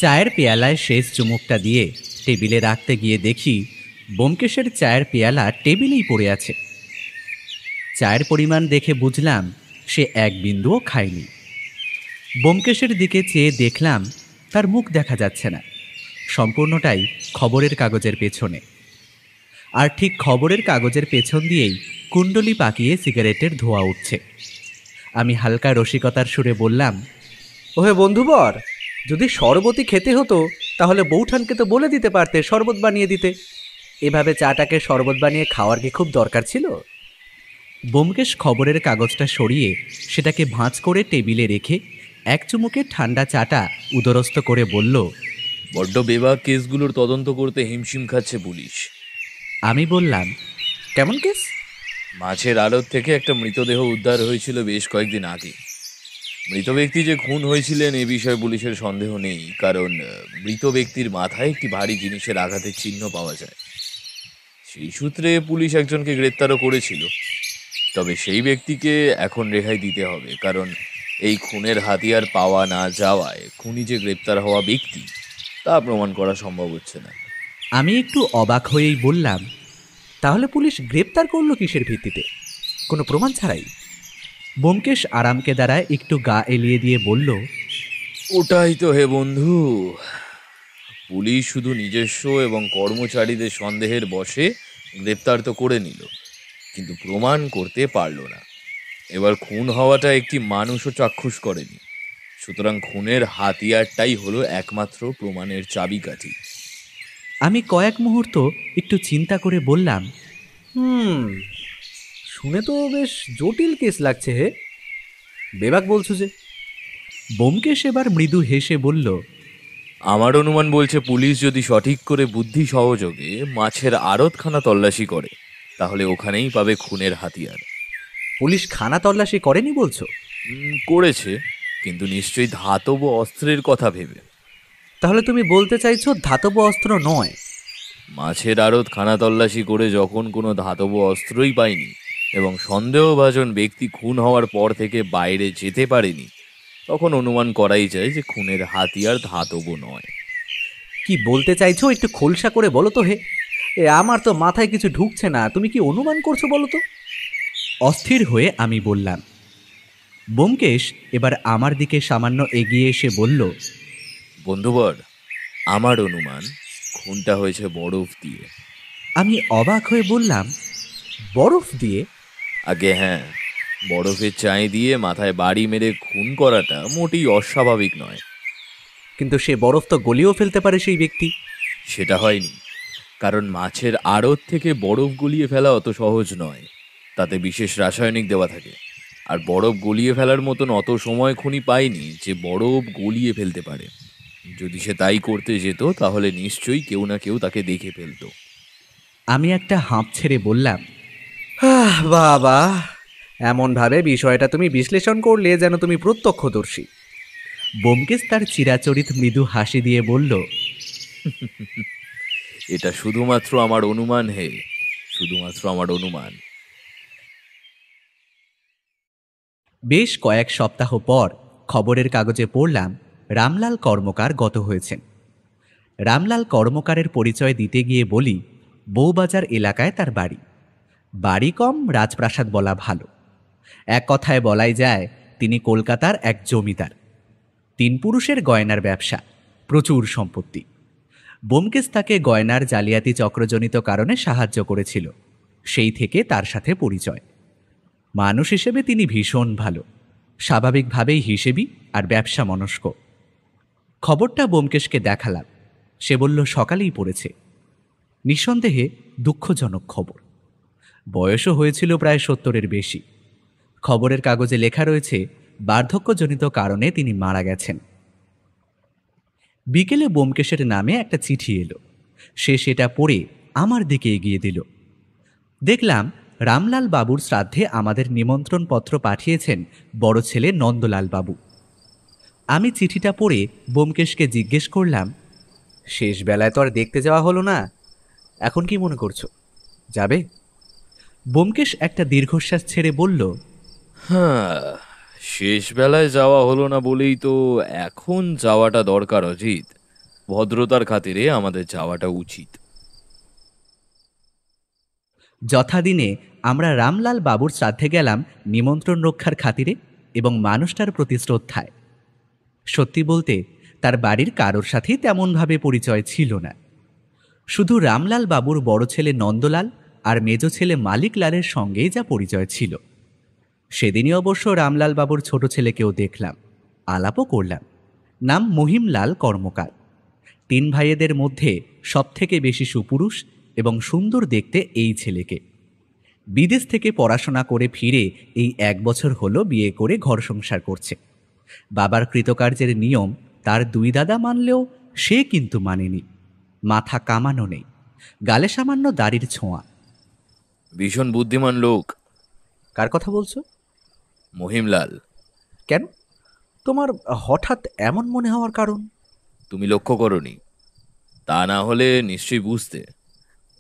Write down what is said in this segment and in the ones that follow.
চায়ের পেয়ালায় শেষ চুমুকটা দিয়ে টেবিলে রাখতে গিয়ে দেখি ব্যোমকেশের চায়ের পেয়ালা টেবিলেই পড়ে আছে। চায়ের পরিমাণ দেখে বুঝলাম সে এক বিন্দুও খায়নি। ব্যোমকেশের দিকে চেয়ে দেখলাম তার মুখ দেখা যাচ্ছে না, সম্পূর্ণটাই খবরের কাগজের পেছনে। আর ঠিক খবরের কাগজের পেছন দিয়েই কুণ্ডলি পাকিয়ে সিগারেটের ধোঁয়া উঠছে। আমি হালকা রসিকতার সুরে বললাম, ওহে বন্ধুবর, যদি শরবতই খেতে হতো তাহলে বৌঠানকে তো বলে দিতে পারতে শরবত বানিয়ে দিতে। এভাবে চাটাকে শরবত বানিয়ে খাওয়ার কি খুব দরকার ছিল? ব্যোমকেশ খবরের কাগজটা সরিয়ে সেটাকে ভাঁজ করে টেবিলে রেখে এক চুমুকে ঠান্ডা চাটা উদরস্থ করে বলল, বড্ড বেবাক কেসগুলোর তদন্ত করতে হিমশিম খাচ্ছে পুলিশ। আমি বললাম, কেমন কেস? মাছের আড়ত থেকে একটা মৃতদেহ উদ্ধার হয়েছিল বেশ কয়েকদিন আগে। মৃত ব্যক্তি যে খুন হয়েছিলেন এ বিষয়ে পুলিশের সন্দেহ নেই, কারণ মৃত ব্যক্তির মাথায় একটি ভারী জিনিসের আঘাতের চিহ্ন পাওয়া যায়। সেই সূত্রে পুলিশ একজনকে গ্রেপ্তারও করেছিল। তবে সেই ব্যক্তিকে এখন রেহাই দিতে হবে, কারণ এই খুনের হাতিয়ার পাওয়া না যাওয়ায় খুনি যে গ্রেপ্তার হওয়া ব্যক্তি তা প্রমাণ করা সম্ভব হচ্ছে না। আমি একটু অবাক হয়েই বললাম, তাহলে পুলিশ গ্রেপ্তার করলো কিসের ভিত্তিতে? কোনো প্রমাণ ছাড়াই? ব্যোমকেশ আরামকে দ্বারায় একটু গা এলিয়ে দিয়ে বলল, ওটাই তো হে বন্ধু, পুলিশ শুধু নিজস্ব এবং কর্মচারীদের সন্দেহের বশে গ্রেপ্তার তো করে নিল, কিন্তু প্রমাণ করতে পারল না। এবার খুন হওয়াটা একটি মানুষও চাক্ষুষ করেনি, সুতরাং খুনের হাতিয়ারটাই হলো একমাত্র প্রমাণের চাবিকাঠি। আমি কয়েক মুহূর্ত একটু চিন্তা করে বললাম, শুনে তো বেশ জটিল কেস লাগছে হে। বেবাক বলছো যে? ব্যোমকেশ এবার মৃদু হেসে বলল, আমার অনুমান বলছে পুলিশ যদি সঠিক করে বুদ্ধি সহযোগে মাছের আড়তখানা তল্লাশি করে তাহলে ওখানেই পাবে খুনের হাতিয়ার। পুলিশ খানা তল্লাশি করেনি বলছো? করেছে, কিন্তু নিশ্চয়ই ধাতব অস্ত্রের কথা ভেবে। তাহলে তুমি বলতে চাইছো ধাতব অস্ত্র নয়? মাছের আড়ত খানা তল্লাশি করে যখন কোনো ধাতব অস্ত্রই পায়নি এবং সন্দেহভাজন ব্যক্তি খুন হওয়ার পর থেকে বাইরে যেতে পারেনি, তখন অনুমান করাই যায় যে খুনের হাতিয়ার ধাতব নয়। কি বলতে চাইছো একটু খোলসা করে বলো তো হে। আমার তো মাথায় কিছু ঢুকছে না, তুমি কি অনুমান করছো বলো তো? অস্থির হয়ে আমি বললাম। ব্যোমকেশ এবার আমার দিকে সামান্য এগিয়ে এসে বলল, বন্ধুবর, আমার অনুমান খুনটা হয়েছে বরফ দিয়ে। আমি অবাক হয়ে বললাম, বরফ দিয়ে? আগে হ্যাঁ, বরফের চাই দিয়ে মাথায় বাড়ি মেরে খুন করাটা মোটেই অস্বাভাবিক নয়। কিন্তু সে বরফ তো গলিয়েও ফেলতে পারে সেই ব্যক্তি। সেটা হয়নি, কারণ মাছের আড়ত থেকে বরফ গলিয়ে ফেলা অত সহজ নয়। তাতে বিশেষ রাসায়নিক দেওয়া থাকে, আর বরফ গলিয়ে ফেলার মতন অত সময় খুনি পায়নি যে বরফ গলিয়ে ফেলতে পারে। যদি সে তাই করতে যেত তাহলে নিশ্চয়ই কেউ না কেউ তাকে দেখে ফেলত। আমি একটা হাঁপ ছেড়ে বললাম, বাবা, এমনভাবে বিষয়টা তুমি বিশ্লেষণ করলে যেন তুমি প্রত্যক্ষদর্শী। ব্যোমকেশ তার চিরাচরিত মৃদু হাসি দিয়ে বলল, এটা শুধুমাত্র আমার অনুমান হে, শুধুমাত্র আমার অনুমান। বেশ কয়েক সপ্তাহ পর খবরের কাগজে পড়লাম রামলাল কর্মকার গত হয়েছেন। রামলাল কর্মকারের পরিচয় দিতে গিয়ে বলি, বউবাজার এলাকায় তার বাড়ি। বাড়ি কম রাজপ্রাসাদ বলা ভালো। এক কথায় বলাই যায় তিনি কলকাতার এক জমিদার। 3 পুরুষের গয়নার ব্যবসা, প্রচুর সম্পত্তি। ব্যোমকেশ তাকে গয়নার জালিয়াতি চক্রজনিত কারণে সাহায্য করেছিল, সেই থেকে তার সাথে পরিচয়। মানুষ হিসেবে তিনি ভীষণ ভালো, স্বাভাবিকভাবেই হিসেবি আর ব্যবসা মনস্ক। খবরটা ব্যোমকেশকে দেখালাম। সে বলল সকালেই পড়েছে। নিঃসন্দেহে দুঃখজনক খবর। বয়সও হয়েছিল প্রায় 70-এর বেশি। খবরের কাগজে লেখা রয়েছে বার্ধক্যজনিত কারণে তিনি মারা গেছেন। বিকেলে ব্যোমকেশের নামে একটা চিঠি এলো। সে সেটা পড়ে আমার দিকে এগিয়ে দিল। দেখলাম রামলাল বাবুর শ্রাদ্ধে আমাদের নিমন্ত্রণ পত্র পাঠিয়েছেন বড় ছেলে নন্দলাল বাবু। আমি চিঠিটা পড়ে ব্যোমকেশকে জিজ্ঞেস করলাম, শেষ বেলায় তো আর দেখতে যাওয়া হলো না, এখন কি মনে করছো, যাবে? ব্যোমকেশ একটা দীর্ঘশ্বাস ছেড়ে বলল, হ্যাঁ, শেষ বেলায় যাওয়া হলো না বলেই তো এখন যাওয়াটা দরকার অজিত। ভদ্রতার খাতিরে আমাদের যাওয়াটা উচিত। যথাদিনে আমরা রামলাল বাবুর শ্রাদ্ধে গেলাম নিমন্ত্রণ রক্ষার খাতিরে এবং মানুষটার প্রতি শ্রদ্ধায়। সত্যি বলতে তার বাড়ির কারোর সাথেই তেমনভাবে পরিচয় ছিল না। শুধু রামলাল বাবুর বড় ছেলে নন্দলাল আর মেজ ছেলে মালিক লালের সঙ্গেই যা পরিচয় ছিল। সেদিনই অবশ্য রামলাল বাবুর ছোট ছেলেকেও দেখলাম, আলাপও করলাম। নাম মহিমলাল কর্মকার। 3 ভাইয়েদের মধ্যে সবথেকে বেশি সুপুরুষ এবং সুন্দর দেখতে এই ছেলেকে। বিদেশ থেকে পড়াশোনা করে ফিরে এই 1 বছর হলো বিয়ে করে ঘর সংসার করছে। বাবার কৃতকার্যের নিয়ম তার 2 দাদা মানলেও সে কিন্তু মানেনি। মাথা কামানো নেই, গালে সামান্য দাড়ির ছোঁয়া। ভীষণ বুদ্ধিমান লোক। কার কথা বলছো? মহিমলাল। কেন তোমার হঠাৎ এমন মনে হওয়ার কারণ? তুমি লক্ষ্য করনি, তা না হলে নিশ্চয়ই বুঝতে।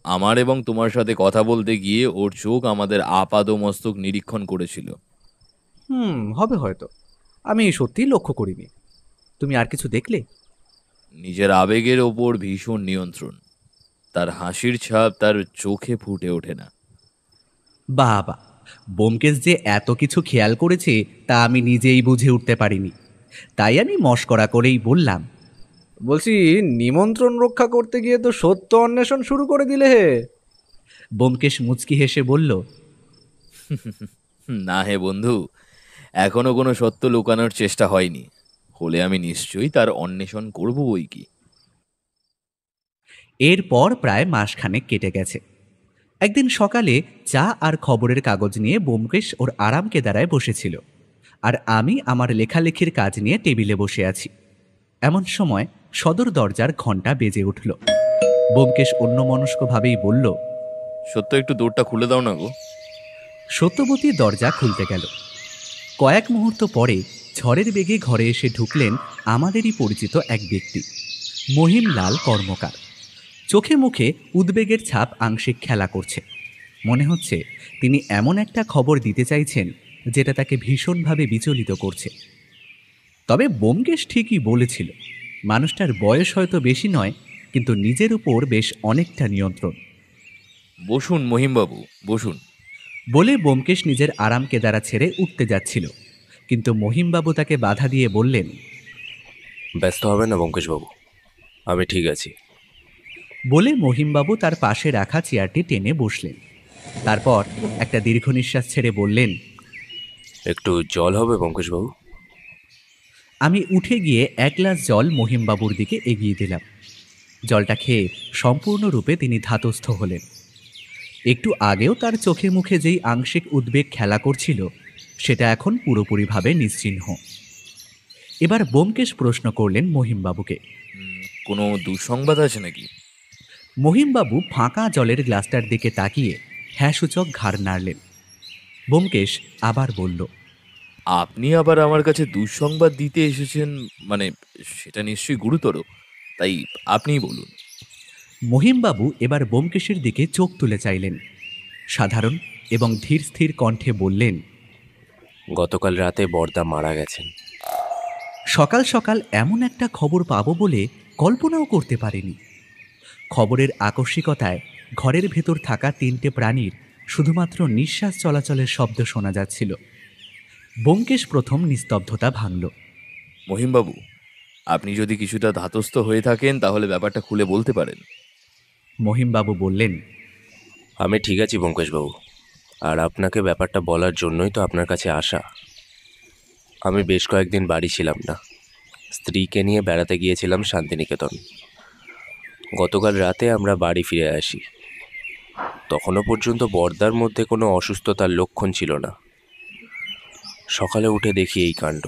আমার এবং তোমার সাথে কথা বলতে গিয়ে ওর চোখ আমাদের আপাদমস্তক নিরীক্ষণ করেছিল। হবে হয়তো, আমি সত্যিই লক্ষ্য করিনি। তুমি আর কিছু দেখলে? নিজের আবেগের ওপর ভীষণ নিয়ন্ত্রণ। তার হাসির ছাপ তার চোখে ফুটে ওঠে না। বাবা, ব্যোমকেশ যে এত কিছু খেয়াল করেছে তা আমি নিজেই বুঝে উঠতে পারিনি। তাই আমি মশকরা করেই বললাম, বলছি, নিমন্ত্রণ রক্ষা করতে গিয়ে তো সত্য অন্বেষণ শুরু করে দিলে হে। ব্যোমকেশ মুচকি হেসে বলল, না হে বন্ধু, এখনো কোনো সত্য লুকানোর চেষ্টা হয়নি। হলে আমি নিশ্চয়ই তার অন্বেষণ করব বই কি। এরপর প্রায় মাসখানেক কেটে গেছে। একদিন সকালে চা আর খবরের কাগজ নিয়ে ব্যোমকেশ ওর আরাম কেদারায় বসেছিল, আর আমি আমার লেখালেখির কাজ নিয়ে টেবিলে বসে আছি। এমন সময় সদর দরজার ঘণ্টা বেজে উঠল। ব্যোমকেশ অন্যমনস্কভাবেই বলল, সত্য একটু দৌড়টা খুলে দাও না গো। সত্যবতী দরজা খুলতে গেল। কয়েক মুহূর্ত পরে ঝড়ের বেগে ঘরে এসে ঢুকলেন আমাদেরই পরিচিত এক ব্যক্তি, মহিমলাল কর্মকার। চোখে মুখে উদ্বেগের ছাপ আংশিক খেলা করছে। মনে হচ্ছে তিনি এমন একটা খবর দিতে চাইছেন যেটা তাকে ভীষণভাবে বিচলিত করছে। তবে ব্যোমকেশ ঠিকই বলেছিল, মানুষটার বয়স হয়তো বেশি নয়, কিন্তু নিজের উপর বেশ অনেকটা নিয়ন্ত্রণ। বসুন মহিমবাবু, বসুন। বলে ব্যোমকেশ নিজের আরাম কেদারা ছেড়ে উঠতে যাচ্ছিল, কিন্তু মহিমবাবু তাকে বাধা দিয়ে বললেন, ব্যস্ত হবেন না ব্যোমকেশবাবু, আমি ঠিক আছি। বলে মহিমবাবু তার পাশে রাখা চেয়ারটি টেনে বসলেন। তারপর একটা দীর্ঘ নিঃশ্বাস ছেড়ে বললেন, একটু জল হবে ব্যোমকেশবাবু? আমি উঠে গিয়ে 1 গ্লাস জল মহিমবাবুর দিকে এগিয়ে দিলাম। জলটা খেয়ে সম্পূর্ণরূপে তিনি ধাতস্থ হলেন। একটু আগেও তার চোখে মুখে যেই আংশিক উদ্বেগ খেলা করছিল, সেটা এখন পুরোপুরিভাবে নিশ্চিহ্ন। এবার ব্যোমকেশ প্রশ্ন করলেন মহিমবাবুকে, কোনো দুঃসংবাদ আছে নাকি? মহিমবাবু ফাঁকা জলের গ্লাসটার দিকে তাকিয়ে হ্যাঁ সূচক ঘাড় নাড়লেন। ব্যোমকেশ আবার বলল, আপনি আবার আমার কাছে দুঃসংবাদ দিতে এসেছেন, মানে সেটা নিশ্চয়ই গুরুতর, তাই আপনিই বলুন। মহিমবাবু এবার ব্যোমকেশের দিকে চোখ তুলে চাইলেন। সাধারণ এবং ধীর স্থির কণ্ঠে বললেন, গতকাল রাতে বড়দা মারা গেছেন। সকাল সকাল এমন একটা খবর পাবো বলে কল্পনাও করতে পারিনি। খবরের আকস্মিকতায় ঘরের ভেতর থাকা 3টে প্রাণীর শুধুমাত্র নিঃশ্বাস চলাচলের শব্দ শোনা যাচ্ছিল। ব্যোমকেশ প্রথম নিস্তব্ধতা ভাঙল। মহিমবাবু, আপনি যদি কিছুটা ধাতস্থ হয়ে থাকেন তাহলে ব্যাপারটা খুলে বলতে পারেন। মহিমবাবু বললেন, আমি ঠিক আছি ব্যোমকেশবাবু, আর আপনাকে ব্যাপারটা বলার জন্যই তো আপনার কাছে আসা। আমি বেশ কয়েকদিন বাড়ি ছিলাম না, স্ত্রীকে নিয়ে বেড়াতে গিয়েছিলাম শান্তিনিকেতন। গতকাল রাতে আমরা বাড়ি ফিরে আসি। তখনও পর্যন্ত বড়দার মধ্যে কোনো অসুস্থতার লক্ষণ ছিল না। সকালে উঠে দেখি এই কাণ্ড।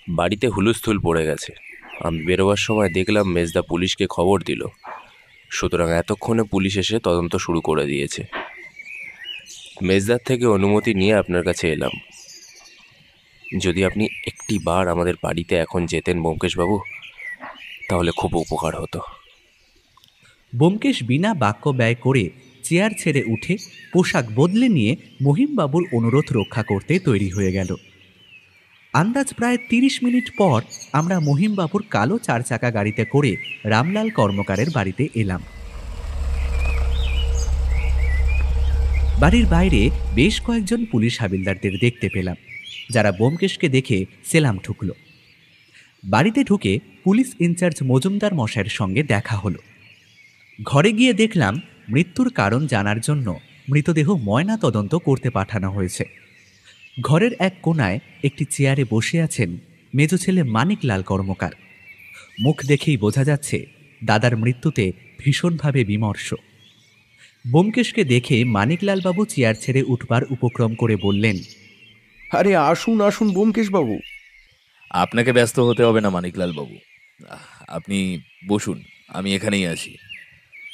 বাড়িতে হুলস্থুল পড়ে গেছে। আমি বেরোবার সময় দেখলাম মেজদা পুলিশকে খবর দিল, সুতরাং এতক্ষণে পুলিশ এসে তদন্ত শুরু করে দিয়েছে। মেজদার থেকে অনুমতি নিয়ে আপনার কাছে এলাম। যদি আপনি একটি বার আমাদের বাড়িতে এখন যেতেন ব্যোমকেশবাবু, তাহলে খুব উপকার হতো। ব্যোমকেশ বিনা বাক্য ব্যয় করে চেয়ার ছেড়ে উঠে পোশাক বদলে নিয়ে মহিমবাবুর অনুরোধ রক্ষা করতে তৈরি হয়ে গেল। আন্দাজ প্রায় ৩০ মিনিট পর আমরা মহিমবাবুর কালো ৪ চাকা গাড়িতে করে রামলাল কর্মকারের বাড়িতে এলাম। বাড়ির বাইরে বেশ কয়েকজন পুলিশ হাবিলদারদের দেখতে পেলাম, যারা ব্যোমকেশকে দেখে সেলাম ঠুকল। বাড়িতে ঢুকে পুলিশ ইনচার্জ মজুমদার মশাইয়ের সঙ্গে দেখা হলো। ঘরে গিয়ে দেখলাম মৃত্যুর কারণ জানার জন্য মৃতদেহ ময়না তদন্ত করতে পাঠানো হয়েছে। ঘরের এক কোনায় একটি চেয়ারে বসে আছেন মেজ ছেলে মানিকলাল কর্মকার। মুখ দেখেই বোঝা যাচ্ছে দাদার মৃত্যুতে ভীষণভাবে বিমর্ষ। ব্যোমকেশকে দেখে মানিকলাল বাবু চেয়ার ছেড়ে উঠবার উপক্রম করে বললেন, আরে আসুন আসুন ব্যোমকেশ বাবু। আপনাকে ব্যস্ত হতে হবে না মানিকলাল বাবু, আপনি বসুন, আমি এখানেই আছি।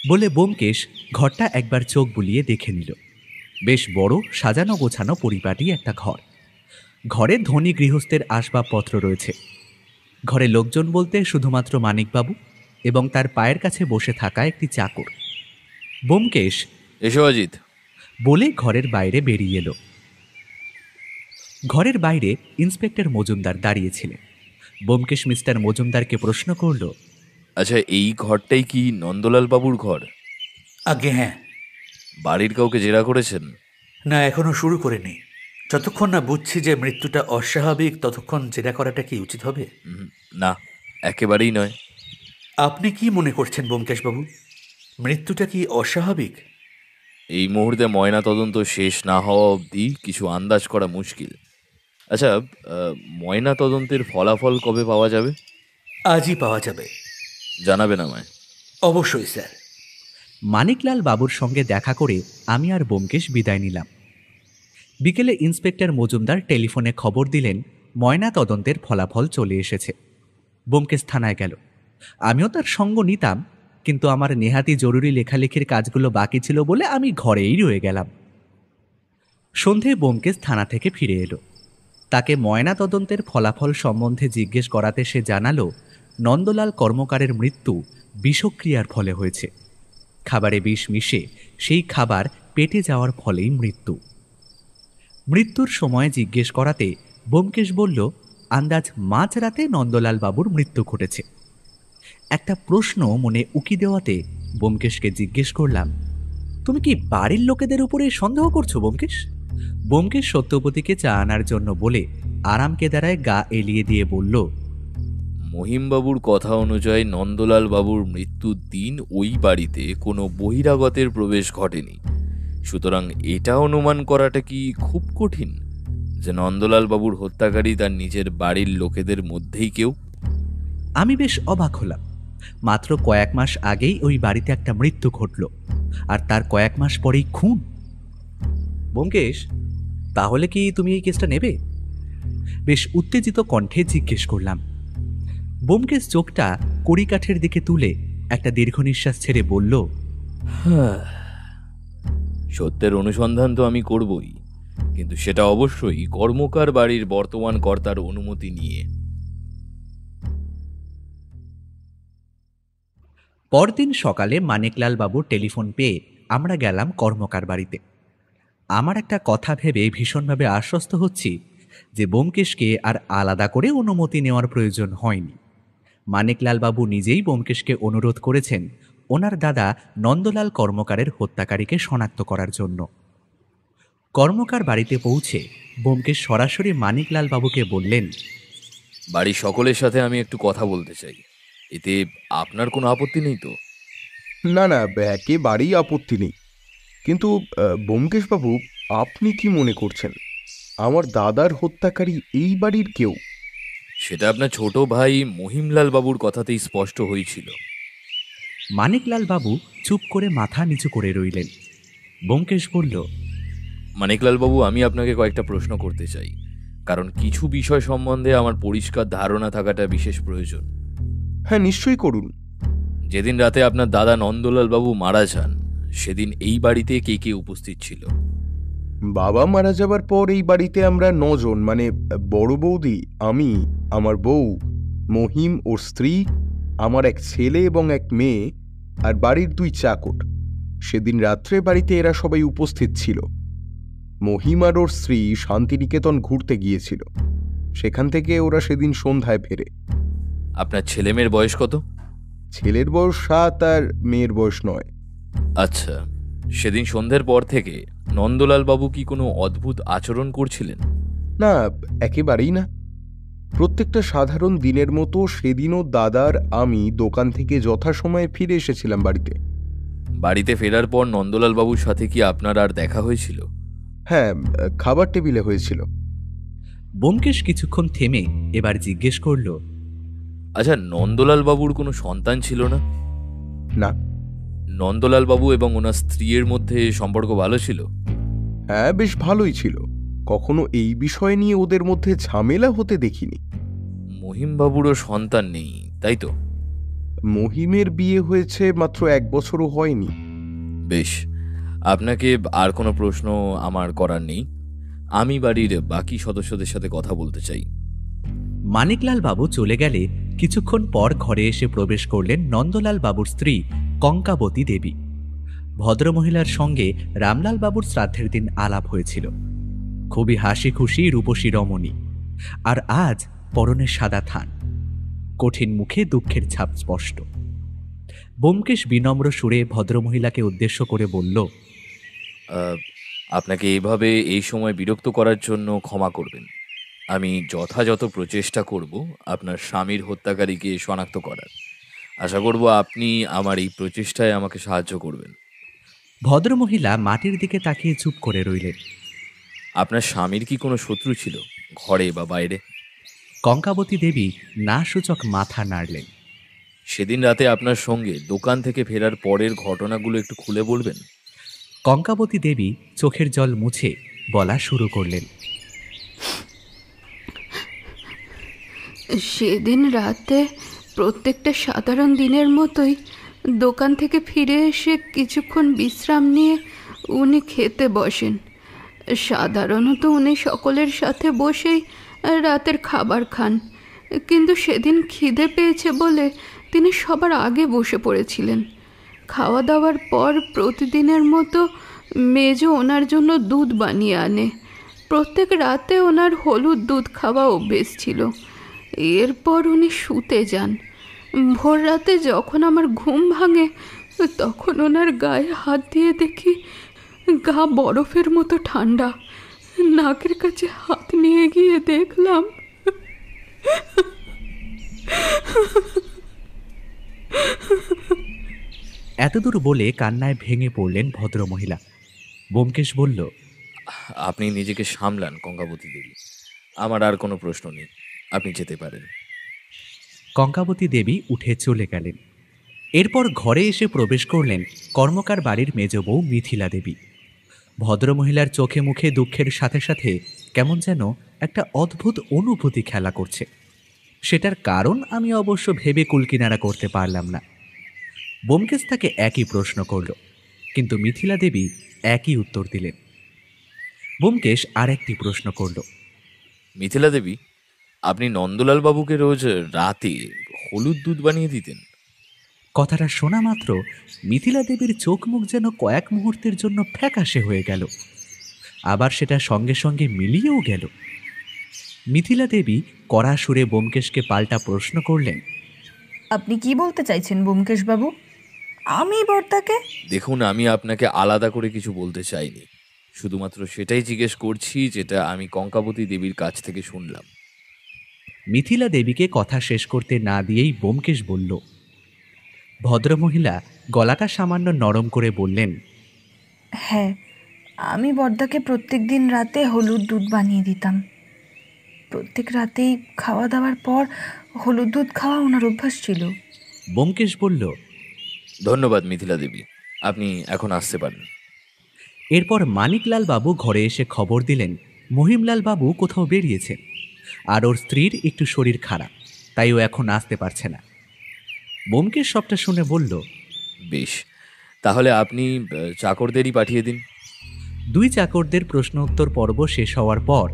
বলে ব্যোমকেশ ঘরটা একবার চোখ বুলিয়ে দেখে নিল। বেশ বড় সাজানো গোছানো পরিপাটি একটা ঘর। ঘরে ধনী গৃহস্থের আসবাবপত্র রয়েছে। ঘরে লোকজন বলতে শুধুমাত্র মানিকবাবু এবং তার পায়ের কাছে বসে থাকা একটি চাকর। ব্যোমকেশ এসো অজিত বলে ঘরের বাইরে বেরিয়ে এলো। ঘরের বাইরে ইন্সপেক্টর মজুমদার দাঁড়িয়েছিলেন। ব্যোমকেশ মিস্টার মজুমদারকে প্রশ্ন করল, আচ্ছা, এই ঘরটাই কি নন্দলাল বাবুর ঘর? আগে হ্যাঁ। বাড়ির কাউকে জেরা করেছেন? না, এখনো শুরু করিনি। যতক্ষণ না বুঝছি যে মৃত্যুটা অস্বাভাবিক ততক্ষণ জেরা করাটা কি উচিত হবে? না, একেবারেই নয়। আপনি কি মনে করছেন ব্যোমকেশবাবু, মৃত্যুটা কি অস্বাভাবিক? এই মুহূর্তে ময়না তদন্ত শেষ না হওয়া অবধি কিছু আন্দাজ করা মুশকিল। আচ্ছা, ময়না তদন্তের ফলাফল কবে পাওয়া যাবে? আজই পাওয়া যাবে। জানাবেন আমায়। অবশ্যই স্যার। মানিকলাল বাবুর সঙ্গে দেখা করে আমি আর ব্যোমকেশ বিদায় নিলাম। বিকেলে ইন্সপেক্টর মজুমদার টেলিফোনে খবর দিলেন ময়না তদন্তের ফলাফল চলে এসেছে। ব্যোমকেশ থানায় গেল। আমিও তার সঙ্গ নিতাম, কিন্তু আমার নেহাতি জরুরি লেখালেখির কাজগুলো বাকি ছিল বলে আমি ঘরেই রয়ে গেলাম। সন্ধে ব্যোমকেশ থানা থেকে ফিরে এলো। তাকে ময়না তদন্তের ফলাফল সম্বন্ধে জিজ্ঞেস করাতে সে জানালো নন্দলাল কর্মকারের মৃত্যু বিষক্রিয়ার ফলে হয়েছে। খাবারে বিষ মিশে সেই খাবার পেটে যাওয়ার ফলেই মৃত্যু। মৃত্যুর সময় জিজ্ঞেস করাতে ব্যোমকেশ বলল আন্দাজ মাঝরাতে নন্দলাল বাবুর মৃত্যু ঘটেছে। একটা প্রশ্ন মনে উকি দেওয়াতে ব্যোমকেশকে জিজ্ঞেস করলাম, তুমি কি বাড়ির লোকেদের উপরে সন্দেহ করছো ব্যোমকেশ? ব্যোমকেশ সত্যবতীকে চা আনার জন্য বলে আরাম কেদারায় গা এলিয়ে দিয়ে বলল, মহিমবাবুর কথা অনুযায়ী নন্দলাল বাবুর মৃত্যুর দিন ওই বাড়িতে কোনো বহিরাগতের প্রবেশ ঘটেনি। সুতরাং এটা অনুমান করাটা কি খুব কঠিন যে নন্দলাল বাবুর হত্যাকারী তার নিজের বাড়ির লোকেদের মধ্যেই কেউ? আমি বেশ অবাক হলাম। মাত্র কয়েক মাস আগেই ওই বাড়িতে একটা মৃত্যু ঘটল, আর তার কয়েক মাস পরেই খুন। ব্যোমকেশ, তাহলে কি তুমি এই কেসটা নেবে? বেশ উত্তেজিত কণ্ঠে জিজ্ঞেস করলাম। ব্যোমকেশ চোখটা কড়িকাঠের দিকে তুলে একটা দীর্ঘ নিঃশ্বাস ছেড়ে বলল, সত্যের অনুসন্ধান তো আমি করবই, কিন্তু সেটা অবশ্যই কর্মকার বাড়ির বর্তমান কর্তার অনুমতি নিয়ে। পরদিন সকালে মানিকলাল বাবুর টেলিফোন পেয়ে আমরা গেলাম কর্মকার বাড়িতে। আমার একটা কথা ভেবে ভীষণভাবে আশ্বস্ত হচ্ছি যে ব্যোমকেশকে আর আলাদা করে অনুমতি নেওয়ার প্রয়োজন হয়নি। মানিকলাল বাবু নিজেই ব্যোমকেশকে অনুরোধ করেছেন ওনার দাদা নন্দলাল কর্মকারের হত্যাকারীকে শনাক্ত করার জন্য। কর্মকার বাড়িতে পৌঁছে ব্যোমকেশ সরাসরি মানিকলাল বাবুকে বললেন, বাড়ির সকলের সাথে আমি একটু কথা বলতে চাই, এতে আপনার কোনো আপত্তি নেই তো? না না, একেবারেই আপত্তি নেই। কিন্তু ব্যোমকেশ বাবু, আপনি কি মনে করছেন আমার দাদার হত্যাকারী এই বাড়ির কেউ? সেটা আপনার ছোট ভাই মহিমলাল বাবুর কথাতেই স্পষ্ট হয়েছিল। মানিকলাল বাবু চুপ করে মাথা নিচু করে রইলেন। ব্যোমকেশ বলল, মানিকলাল বাবু, আমি আপনাকে কয়েকটা প্রশ্ন করতে চাই, কারণ কিছু বিষয় সম্বন্ধে আমার পরিষ্কার ধারণা থাকাটা বিশেষ প্রয়োজন। হ্যাঁ, নিশ্চয়ই করুন। যেদিন রাতে আপনার দাদা নন্দলাল বাবু মারা যান, সেদিন এই বাড়িতে কে কে উপস্থিত ছিল? বাবা মারা যাবার পর এই বাড়িতে আমরা 9 জন, মানে বড় বৌদি, আমি, আমার বউ, মহিম ওর স্ত্রী, আমার এক ছেলে এবং এক মেয়ে, আর বাড়ির 2 চাকর। সেদিন রাত্রে বাড়িতে এরা সবাই উপস্থিত ছিল। মহিম আর ওর স্ত্রী শান্তিনিকেতন ঘুরতে গিয়েছিল। সেখান থেকে ওরা সেদিন সন্ধ্যায় ফেরে। আপনার ছেলেমেয়ের বয়স কত? ছেলের বয়স 7 আর মেয়ের বয়স 9। আচ্ছা, সেদিন সন্ধ্যের পর থেকে নন্দলাল বাবু কি কোনো অদ্ভুত আচরণ করছিলেন? না, একেবারেই না। প্রত্যেকটা সাধারণ দিনের মতো সেদিনও দাদার আমি দোকান থেকে যথাসময়ে ফিরে এসেছিলাম বাড়িতে। বাড়িতে ফেরার পর নন্দলাল বাবুর সাথে কি আপনার আর দেখা হয়েছিল? হ্যাঁ, খাবার টেবিলে হয়েছিল। ব্যোমকেশ কিছুক্ষণ থেমে এবার জিজ্ঞেস করল, আচ্ছা, নন্দলাল বাবুর কোনো সন্তান ছিল না? না। নন্দলাল বাবু এবং ওনার স্ত্রীর মধ্যে সম্পর্ক ভালো ছিল? হ্যাঁ, বেশ ভালোই ছিল। কখনো এই বিষয় নিয়ে ওদের মধ্যে ঝামেলা হতে দেখিনি। মহিম বাবুরও সন্তান নেই, তাই তো? মহিমের বিয়ে হয়েছে মাত্র 1 বছরও হয়নি। বেশ, আপনাকে আর কোনো প্রশ্ন আমার করার নেই। আমি বাড়ির বাকি সদস্যদের সাথে কথা বলতে চাই। মানিকলাল বাবু চলে গেলে কিছুক্ষণ পর ঘরে এসে প্রবেশ করলেন নন্দলাল বাবুর স্ত্রী কঙ্কাবতী দেবী। ভদ্রমহিলার সঙ্গে রামলাল বাবুর শ্রাদ্ধের দিন আলাপ হয়েছিল। খুবই হাসি খুশি রূপসী রমণী, আর আজ পরনে সাদা থান, কঠিন মুখে দুঃখের ছাপ স্পষ্ট। ব্যোমকেশ বিনম্র সুরে ভদ্রমহিলাকে উদ্দেশ্য করে বলল, আপনাকে এইভাবে এই সময় বিরক্ত করার জন্য ক্ষমা করবেন। আমি যথাযথ প্রচেষ্টা করব আপনার স্বামীর হত্যাকারীকে শনাক্ত করার। আশা করব আপনি আমার এই প্রচেষ্টায় আমাকে সাহায্য করবেন। ভদ্রমহিলা মাটির দিকে তাকিয়ে চুপ করে রইলেন। আপনার স্বামীর কি কোনো শত্রু ছিল, ঘরে বা বাইরে? কঙ্কাবতী দেবী না সূচক মাথা নাড়লেন। সেদিন রাতে আপনার সঙ্গে দোকান থেকে ফেরার পরের ঘটনাগুলো একটু খুলে বলবেন? কঙ্কাবতী দেবী চোখের জল মুছে বলা শুরু করলেন। সেদিন রাতে প্রত্যেকটা সাধারণ দিনের মতোই দোকান থেকে ফিরে এসে কিছুক্ষণ বিশ্রাম নিয়ে উনি খেতে বসেন। সাধারণত উনি সকলের সাথে বসেই রাতের খাবার খান, কিন্তু সেদিন খিদে পেয়েছে বলে তিনি সবার আগে বসে পড়েছিলেন। খাওয়া দাওয়ার পর প্রতিদিনের মতো মেজো ওনার জন্য দুধ বানিয়ে আনে। প্রত্যেক রাতে ওনার হলুদ দুধ খাওয়া অভ্যেস ছিল। এরপর উনি শুতে যান। ভোর রাতে যখন আমার ঘুম ভাঙে, তখন ওনার গায়ে হাত দিয়ে দেখি গা বরফের মতো ঠান্ডা। নাকের কাছে হাত নিয়ে গিয়ে দেখলাম এতদূর বলে কান্নায় ভেঙে পড়লেন ভদ্রমহিলা। ব্যোমকেশ বলল, আপনি নিজেকে সামলান কঙ্কাবতী দেবী, আমার আর কোনো প্রশ্ন নেই, আপনি যেতে পারেন। কঙ্কাবতী দেবী উঠে চলে গেলেন। এরপর ঘরে এসে প্রবেশ করলেন কর্মকার বাড়ির মেজ বউ মিথিলা দেবী। ভদ্রমহিলার চোখে মুখে দুঃখের সাথে সাথে কেমন যেন একটা অদ্ভুত অনুভূতি খেলা করছে। সেটার কারণ আমি অবশ্য ভেবে কুলকিনারা করতে পারলাম না। ব্যোমকেশ তাকে একই প্রশ্ন করল, কিন্তু মিথিলা দেবী একই উত্তর দিলেন। ব্যোমকেশ আরেকটি প্রশ্ন করল, মিথিলা দেবী, আপনি নন্দলাল বাবুকে রোজ রাতে হলুদ দুধ বানিয়ে দিতেন? কথাটা শোনা মাত্র মিথিলা দেবীর চোখ মুখ যেন কয়েক মুহূর্তের জন্য ফ্যাকাশে হয়ে গেল, আবার সেটা সঙ্গে সঙ্গে মিলিয়েও গেল। মিথিলা দেবী কড়া সুরে ব্যোমকেশকে পাল্টা প্রশ্ন করলেন, আপনি কি বলতে চাইছেন ব্যোমকেশ বাবু? আমি বর্তাকে? দেখুন, আমি আপনাকে আলাদা করে কিছু বলতে চাইনি, শুধুমাত্র সেটাই জিজ্ঞেস করছি যেটা আমি কঙ্কাবতী দেবীর কাছ থেকে শুনলাম। মিথিলা দেবীকে কথা শেষ করতে না দিয়েই ব্যোমকেশ বলল। ভদ্রমহিলা গলাটা সামান্য নরম করে বললেন, হ্যাঁ, আমি বর্দাকে প্রত্যেক দিন রাতে হলুদ দুধ বানিয়ে দিতাম। প্রত্যেক রাতেই খাওয়া দাওয়ার পর হলুদ দুধ খাওয়া ওনার অভ্যাস ছিল। ব্যোমকেশ বলল, ধন্যবাদ মিথিলা দেবী, আপনি এখন আসতে পারেন। এরপর মানিকলাল বাবু ঘরে এসে খবর দিলেন মহিমলাল বাবু কোথাও বেরিয়েছেন, আর ওর স্ত্রীর একটু শরীর খারাপ, তাই ও এখন আসতে পারছে না। ব্যোমকেশ সবটা শুনে বলল, বেশ, তাহলে আপনি চাকরদেরই পাঠিয়ে দিন। 2 চাকরদের প্রশ্ন উত্তর পর্ব শেষ হওয়ার পর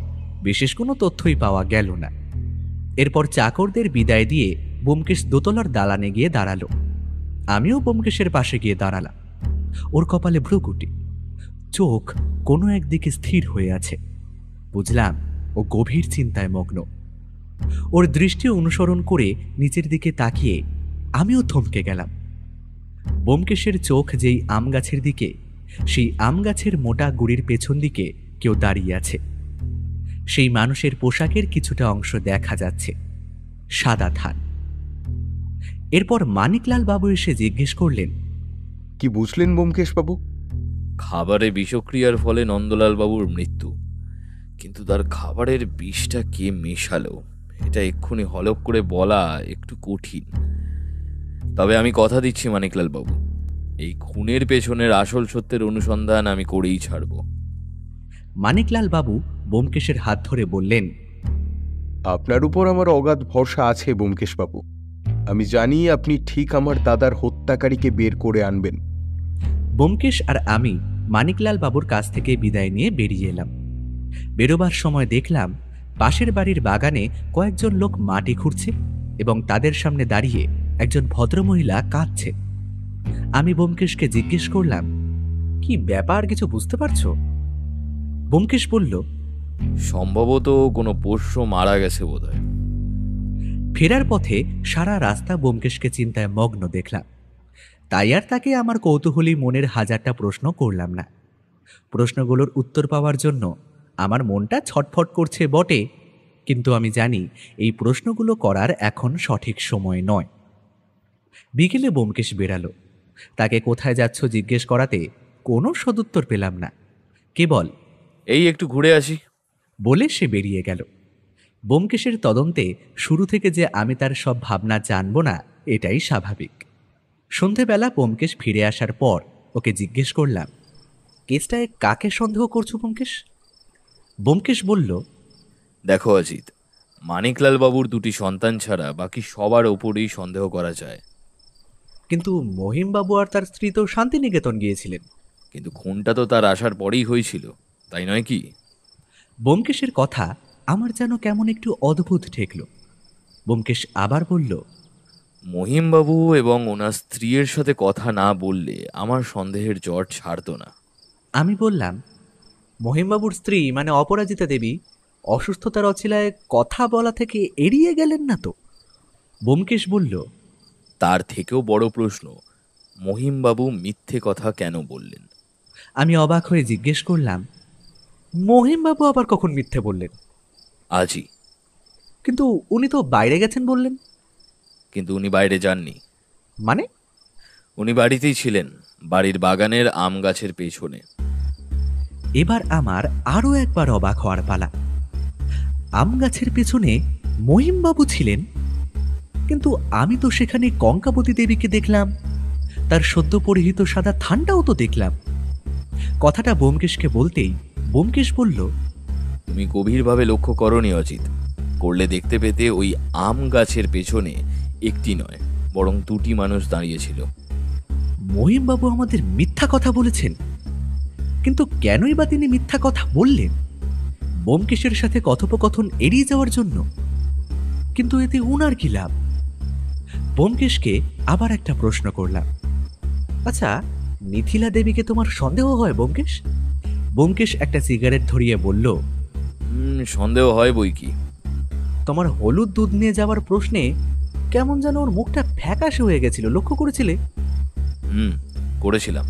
বিশেষ কোনো তথ্যই পাওয়া গেল না। এরপর চাকরদের বিদায় দিয়ে ব্যোমকেশ দোতলার দালানে গিয়ে দাঁড়ালো। আমিও ব্যোমকেশের পাশে গিয়ে দাঁড়ালাম। ওর কপালে ভ্রুকুটি, চোখ কোনো একদিকে স্থির হয়ে আছে। বুঝলাম ও গভীর চিন্তায় মগ্ন। ওর দৃষ্টি অনুসরণ করে নিচের দিকে তাকিয়ে আমিও থমকে গেলাম। ব্যোমকেশের চোখ যেই আম গাছের দিকে, সেই আম গাছের মোটা গুড়ির পেছন দিকে কেউ দাঁড়িয়ে আছে। সেই মানুষের পোশাকের কিছুটা অংশ দেখা যাচ্ছে, সাদা থান। এরপর মানিকলাল বাবু এসে জিজ্ঞেস করলেন, কি বুঝলেন ব্যোমকেশবাবু? খাবারে বিষক্রিয়ার ফলে নন্দলাল বাবুর মৃত্যু, কিন্তু তার খাবারের বিষটা কে মেশালো এটা এক্ষুনি হলক করে বলা একটু কঠিন। তবে আমি কথা দিচ্ছি মানিকলাল বাবু, এই খুনের পেছনের আসল সত্যের অনুসন্ধান আমি করেই ছাড়ব। মানিকলাল বাবু ব্যোমকেশের হাত ধরে বললেন, আপনার উপর আমার অগাধ ভরসা আছে ব্যোমকেশবাবু। আমি জানি আপনি ঠিক আমার দাদার হত্যাকারীকে বের করে আনবেন। ব্যোমকেশ আর আমি মানিকলাল বাবুর কাছ থেকে বিদায় নিয়ে বেরিয়ে এলাম। বেরোবার সময় দেখলাম পাশের বাড়ির বাগানে কয়েকজন লোক মাটি খুঁড়ছে এবং তাদের সামনে দাঁড়িয়ে একজন ভদ্রমহিলা কাঁদছে। আমি ব্যোমকেশকে জিজ্ঞেস করলাম, কি ব্যাপার, কিছু বুঝতে পারছো? ব্যোমকেশ বলল, সম্ভবত কোনো পোষ্য মারা গেছে বোধহয়। ফেরার পথে সারা রাস্তা ব্যোমকেশকে চিন্তায় মগ্ন দেখলাম। তাই আর তাকে আমার কৌতূহলী মনের হাজারটা প্রশ্ন করলাম না। প্রশ্নগুলোর উত্তর পাওয়ার জন্য আমার মনটা ছটফট করছে বটে, কিন্তু আমি জানি এই প্রশ্নগুলো করার এখন সঠিক সময় নয়। বিকেলে ব্যোমকেশ বেরালো। তাকে কোথায় যাচ্ছ জিজ্ঞেস করাতে কোনো সদুত্তর পেলাম না, কেবল এই একটু ঘুরে আসি বলে সে বেরিয়ে গেল। ব্যোমকেশের তদন্তে শুরু থেকে যে আমি তার সব ভাবনা জানব না, এটাই স্বাভাবিক। সন্ধেবেলা ব্যোমকেশ ফিরে আসার পর ওকে জিজ্ঞেস করলাম, কেসটায় কাকে সন্দেহ করছো ব্যোমকেশ? ব্যোমকেশ বলল, দেখো অজিত, মানিকলাল বাবুর দুটি সন্তান ছাড়া বাকি সবার ওপরেই সন্দেহ করা যায়। কিন্তু মহিমবাবু আর তার স্ত্রী তো শান্তিনিকেতন গিয়েছিলেন। কিন্তু খুনটা তো তার আসার পরেই হয়েছিল, তাই নয় কি? ব্যোমকেশের কথা আমার যেন কেমন একটু অদ্ভুত ঠেকল। ব্যোমকেশ আবার বলল, মহিমবাবু এবং ওনার স্ত্রীর সাথে কথা না বললে আমার সন্দেহের জট ছাড়ত না। আমি বললাম, মহিমবাবুর স্ত্রী মানে অপরাজিতা দেবী অসুস্থতার অছিলায় কথা বলা থেকে এড়িয়ে গেলেন না তো? ব্যোমকেশ বলল, তার থেকেও বড় প্রশ্ন, মহিমবাবু মিথ্যে কথা কেন বললেন? আমি অবাক হয়ে জিজ্ঞেস করলাম, মহিমবাবু আবার কখন মিথ্যে বললেন? আজই। কিন্তু উনি তো বাইরে গেছেন বললেন। কিন্তু উনি বাইরে যাননি। মানে? উনি বাড়িতেই ছিলেন, বাড়ির বাগানের আম গাছের পেছনে। এবার আমার আরও একবার অবাক হওয়ার পালা। আম গাছের পেছনে মহিমবাবু ছিলেন, কিন্তু আমি তো সেখানে কঙ্কাবতী দেবীকে দেখলাম, তার সদ্য পরিহিত সাদা থানটাও তো দেখলাম। কথাটা ব্যোমকেশকে বলতেই ব্যোমকেশ বলল, তুমি গভীরভাবে লক্ষ্য করনি অজিত, করলে দেখতে পেতে ওই আম গাছের পেছনে একটি নয় বরং দুটি মানুষ দাঁড়িয়েছিল। মহিমবাবু আমাদের মিথ্যা কথা বলেছেন, কিন্তু কেনই বা তিনি মিথ্যা কথা বললেন? ব্যোমকেশের সাথে কথোপকথন এড়িয়ে যাওয়ার জন্য? কিন্তু এতে উনার কি লাভ? ব্যোমকেশকে আবার একটা প্রশ্ন করলাম, আচ্ছা, মিথিলা দেবীকে তোমার সন্দেহ হয় ব্যোমকেশ? ব্যোমকেশ একটা সিগারেট ধরিয়ে বলল, সন্দেহ হয় বই কি। তোমার হলুদ দুধ নিয়ে যাওয়ার প্রশ্নে কেমন যেন ওর মুখটা ফ্যাকাশে হয়ে গেছিল, লক্ষ্য করেছিলে? করেছিলাম।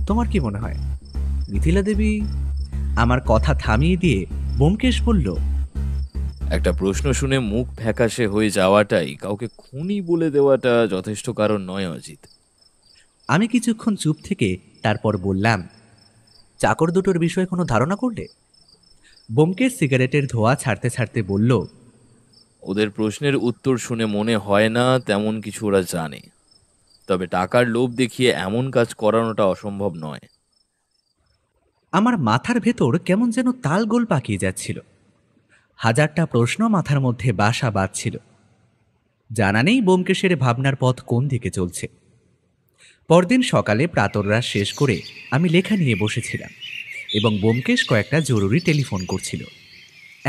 তোমার কি মনে হয় মিথিলা দেবী? আমার কথা থামিয়ে দিয়ে ব্যোমকেশ বলল, একটা প্রশ্ন শুনে মুখ ফ্যাকাশে হয়ে যাওয়াটাই কাউকে খুনি বলে দেওয়াটা যথেষ্ট কারণ নয় অজিত। আমি কিছুক্ষণ চুপ থেকে তারপর বললাম, চাকর দুটোর বিষয়ে কোনো ধারণা করলে? ব্যোমকেশ সিগারেটের ধোঁয়া ছাড়তে ছাড়তে বলল, ওদের প্রশ্নের উত্তর শুনে মনে হয় না তেমন কিছু ওরা জানে, তবে টাকার লোভ দেখিয়ে এমন কাজ করানোটা অসম্ভব নয়। আমার মাথার ভেতর কেমন যেন তালগোল পাকিয়ে যাচ্ছিল। হাজারটা প্রশ্ন মাথার মধ্যে বাসা বাঁধছিল। জানা নেই ব্যোমকেশের ভাবনার পথ কোন দিকে চলছে। পরদিন সকালে প্রাতরাশ শেষ করে আমি লেখা নিয়ে বসেছিলাম এবং ব্যোমকেশ কয়েকটা জরুরি টেলিফোন করছিল।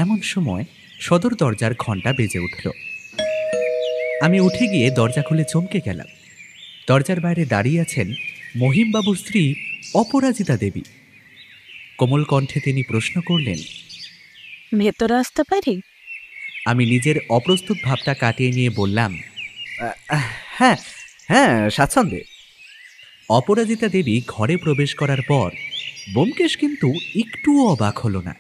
এমন সময় সদর দরজার ঘণ্টা বেজে উঠল। আমি উঠে গিয়ে দরজা খুলে চমকে গেলাম। দরজার বাইরে দাঁড়িয়ে আছেন মহিমবাবুর স্ত্রী অপরাজিতা দেবী। কোমল কণ্ঠে তিনি প্রশ্ন করলেন, ভেতরে আসতে পারি? আমি নিজের অপ্রস্তুত ভাবটা কাটিয়ে নিয়ে বললাম, হ্যাঁ হ্যাঁ, স্বাচ্ছন্দ্যে। অপরাজিতা দেবী ঘরে প্রবেশ করার পর ব্যোমকেশ কিন্তু একটুও অবাক হলো না।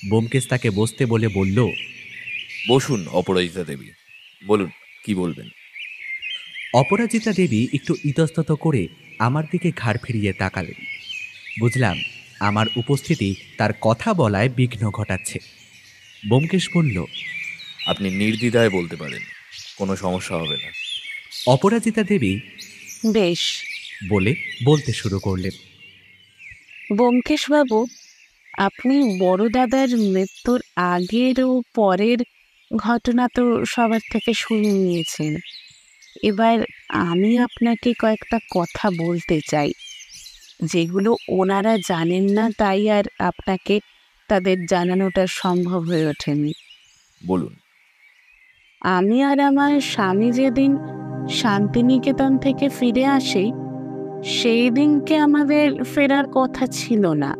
ব্যোমকেশ তাকে বসতে বলে বলল, বসুন অপরাজিতা দেবী, বলুন কি বলবেন। অপরাজিতা দেবী একটু ইতস্তত করে আমার দিকে ঘাড় ফিরিয়ে তাকালেন। বুঝলাম আমার উপস্থিতি তার কথা বলায় বিঘ্ন ঘটাচ্ছে। ব্যোমকেশ বলল, আপনি নির্দ্বিধায় বলতে পারেন, কোনো সমস্যা হবে না। অপরাজিতা দেবী বেশ। বলে বলতে শুরু করলেন, ব্যোমকেশবাবু, আপনি বড় দাদার মৃত্যুর আগের ও পরের ঘটনা তো সবার থেকে শুনে নিয়েছেন। এবার আমি আপনাকে কয়েকটা কথা বলতে চাই, যেগুলো ওনারা জানেন না, তাই আর আপনাকে তাদের জানানোটা সম্ভব হয়ে ওঠেনি। বলুন। আমি আর আমার স্বামী যেদিন শান্তিনিকেতন থেকে ফিরে আসি, সেই দিনকে আমাদের ফেরার কথা ছিল না।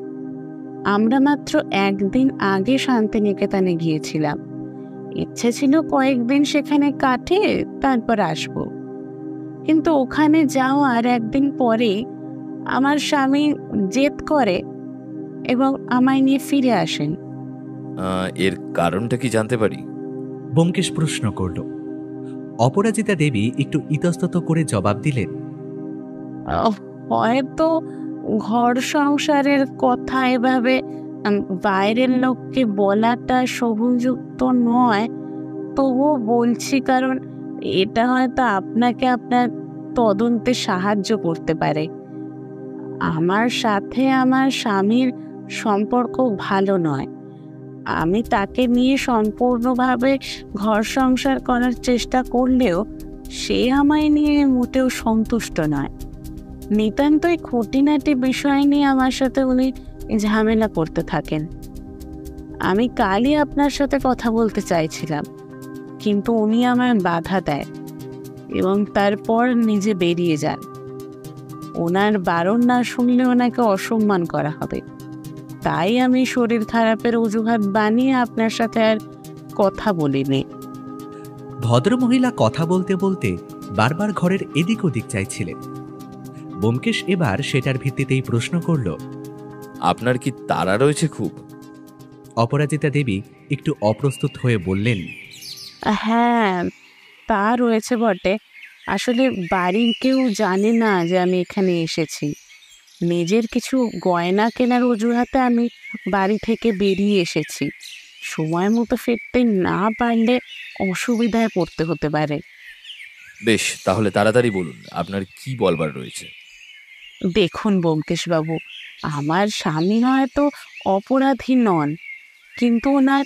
আমরা মাত্র একদিন আগে শান্তিনিকেতনে গিয়েছিলাম। ইচ্ছে ছিল কয়েকদিন সেখানে কাটিয়ে তারপর আসব। কিন্তু ওখানে যাওয়ার একদিন পরে আমার স্বামী জেদ করে এবং আমায় নিয়ে ফিরে আসেন। এর কারণটা কি জানতে পারি? ব্যোমকেশ প্রশ্ন করল। অপরাজিতা দেবী একটু ইতস্তত করে জবাব দিলেন, হয়তো ঘর সংসারের কথা এভাবে বাইরের লোককে বলাটা শোভনযুক্ত নয়, তবুও বলছি কারণ এটা হয়তো আপনাকে আপনার তদন্তে সাহায্য করতে পারে। আমার সাথে আমার স্বামীর সম্পর্ক ভালো নয়। আমি তাকে নিয়ে সম্পূর্ণভাবে ঘর সংসার করার চেষ্টা করলেও সে আমায় নিয়ে মোটেও সন্তুষ্ট নয়। নিতান্তই খুঁটিনাটি বিষয় নিয়ে আমার সাথে উনি ঝামেলা করতে থাকেন। আমি কালই আপনার সাথে কথা বলতে চাইছিলাম, কিন্তু উনি আমায় বাধা দেয় এবং তারপর নিজে বেরিয়ে যান। ওনার বারণ না শুনলে ওনাকে অসম্মান করা হবে, তাই আমি শরীর খারাপের অজুহাত বানিয়ে আপনার সাথে আর কথা বলিনি। ভদ্রমহিলা কথা বলতে বলতে বারবার ঘরের এদিক ওদিক চাইছিলেন। ব্যোমকেশ এবার সেটার ভিত্তিতেই প্রশ্ন করল, আপনার কি তাড়া রয়েছে খুব? অপরাজিতা দেবী একটু অপ্রস্তুত হয়ে বললেন, হ্যাঁ, তা রয়েছে বটে। আসলে বাড়ির কেউ জানে না যে আমি এখানে এসেছি। নিজের কিছু গয়না কেনার অজুহাতে আমি বাড়ি থেকে বেরিয়ে এসেছি। সময় মতো ফিরতে না পারলে অসুবিধায় পড়তে হতে পারে। বেশ, তাহলে তাড়াতাড়ি বলুন আপনার কি বলবার রয়েছে। দেখুন ব্যোমকেশবাবু, আমার স্বামী হয়তো অপরাধী নন, কিন্তু ওনার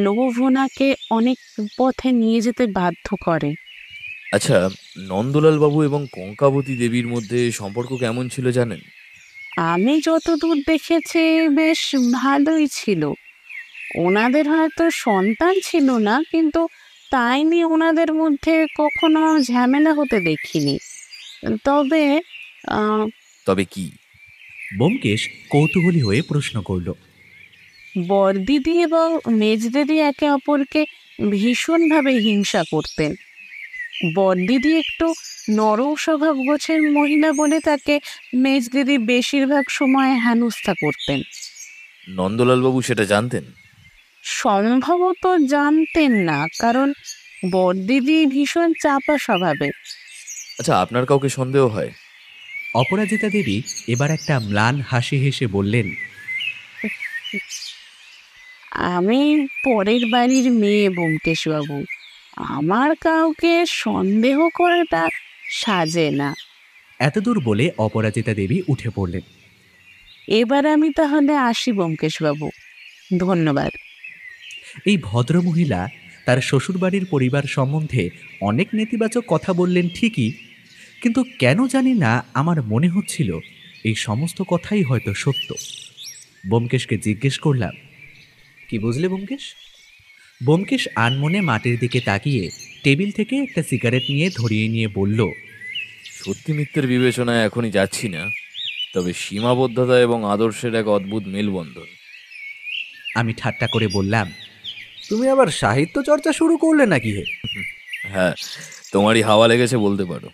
লোভ ওনাকে অনেক পথে নিয়ে যেতে বাধ্য করে। আচ্ছা, নন্দলাল বাবু এবং কঙ্কাবতী দেবীর মধ্যে সম্পর্ক কেমন ছিল জানেন? আমি যতদূর দেখেছি বেশ ভালোই ছিল। ওনাদের হয়তো সন্তান ছিল না, কিন্তু তাই নিয়ে ওনাদের মধ্যে কখনো ঝামেলা হতে দেখিনি। তবে তবে কি? ব্যোমকেশ কৌতূহলী হয়ে প্রশ্ন করল। বড়দিদি এবং মেজদিদি একে অপরকে ভীষণভাবে হিংসা করতেন। বড়দিদি একটু নরম স্বভাব গোছের মহিলা বলে তাকে মেজদিদি বেশিরভাগ সময় হেনস্থা করতেন। নন্দলাল বাবু সেটা জানতেন? সম্ভবত জানতেন না, কারণ বড়দিদি ভীষণ চাপা স্বভাবের। আচ্ছা, আপনার কাউকে সন্দেহ হয়? অপরাজিতা দেবী এবার একটা ম্লান হাসি হেসে বললেন, আমি পরের বাড়ির মেয়ে ব্যোমকেশবাবু, আমার কাউকে সন্দেহ করাটা সাজে না। এতদূর বলে অপরাজিতা দেবী উঠে পড়লেন। এবার আমি তাহলে আসি ব্যোমকেশবাবু, ধন্যবাদ। এই ভদ্রমহিলা তার শ্বশুরবাড়ির পরিবার সম্বন্ধে অনেক নেতিবাচক কথা বললেন ঠিকই, কিন্তু কেন জানি না আমার মনে হচ্ছিল এই সমস্ত কথাই হয়তো সত্য। ব্যোমকেশকে জিজ্ঞেস করলাম, কি বুঝলে ব্যোমকেশ? ব্যোমকেশ আনমনে মাটির দিকে তাকিয়ে টেবিল থেকে একটা সিগারেট নিয়ে ধরিয়ে নিয়ে বলল, সত্যি মিথ্যের বিবেচনায় এখনই যাচ্ছি না, তবে সীমাবদ্ধতা এবং আদর্শের এক অদ্ভুত মেলবন্ধন। আমি ঠাট্টা করে বললাম, তুমি আবার সাহিত্য চর্চা শুরু করলে নাকি হে? হ্যাঁ, তোমারই হাওয়া লেগেছে বলতে পারো।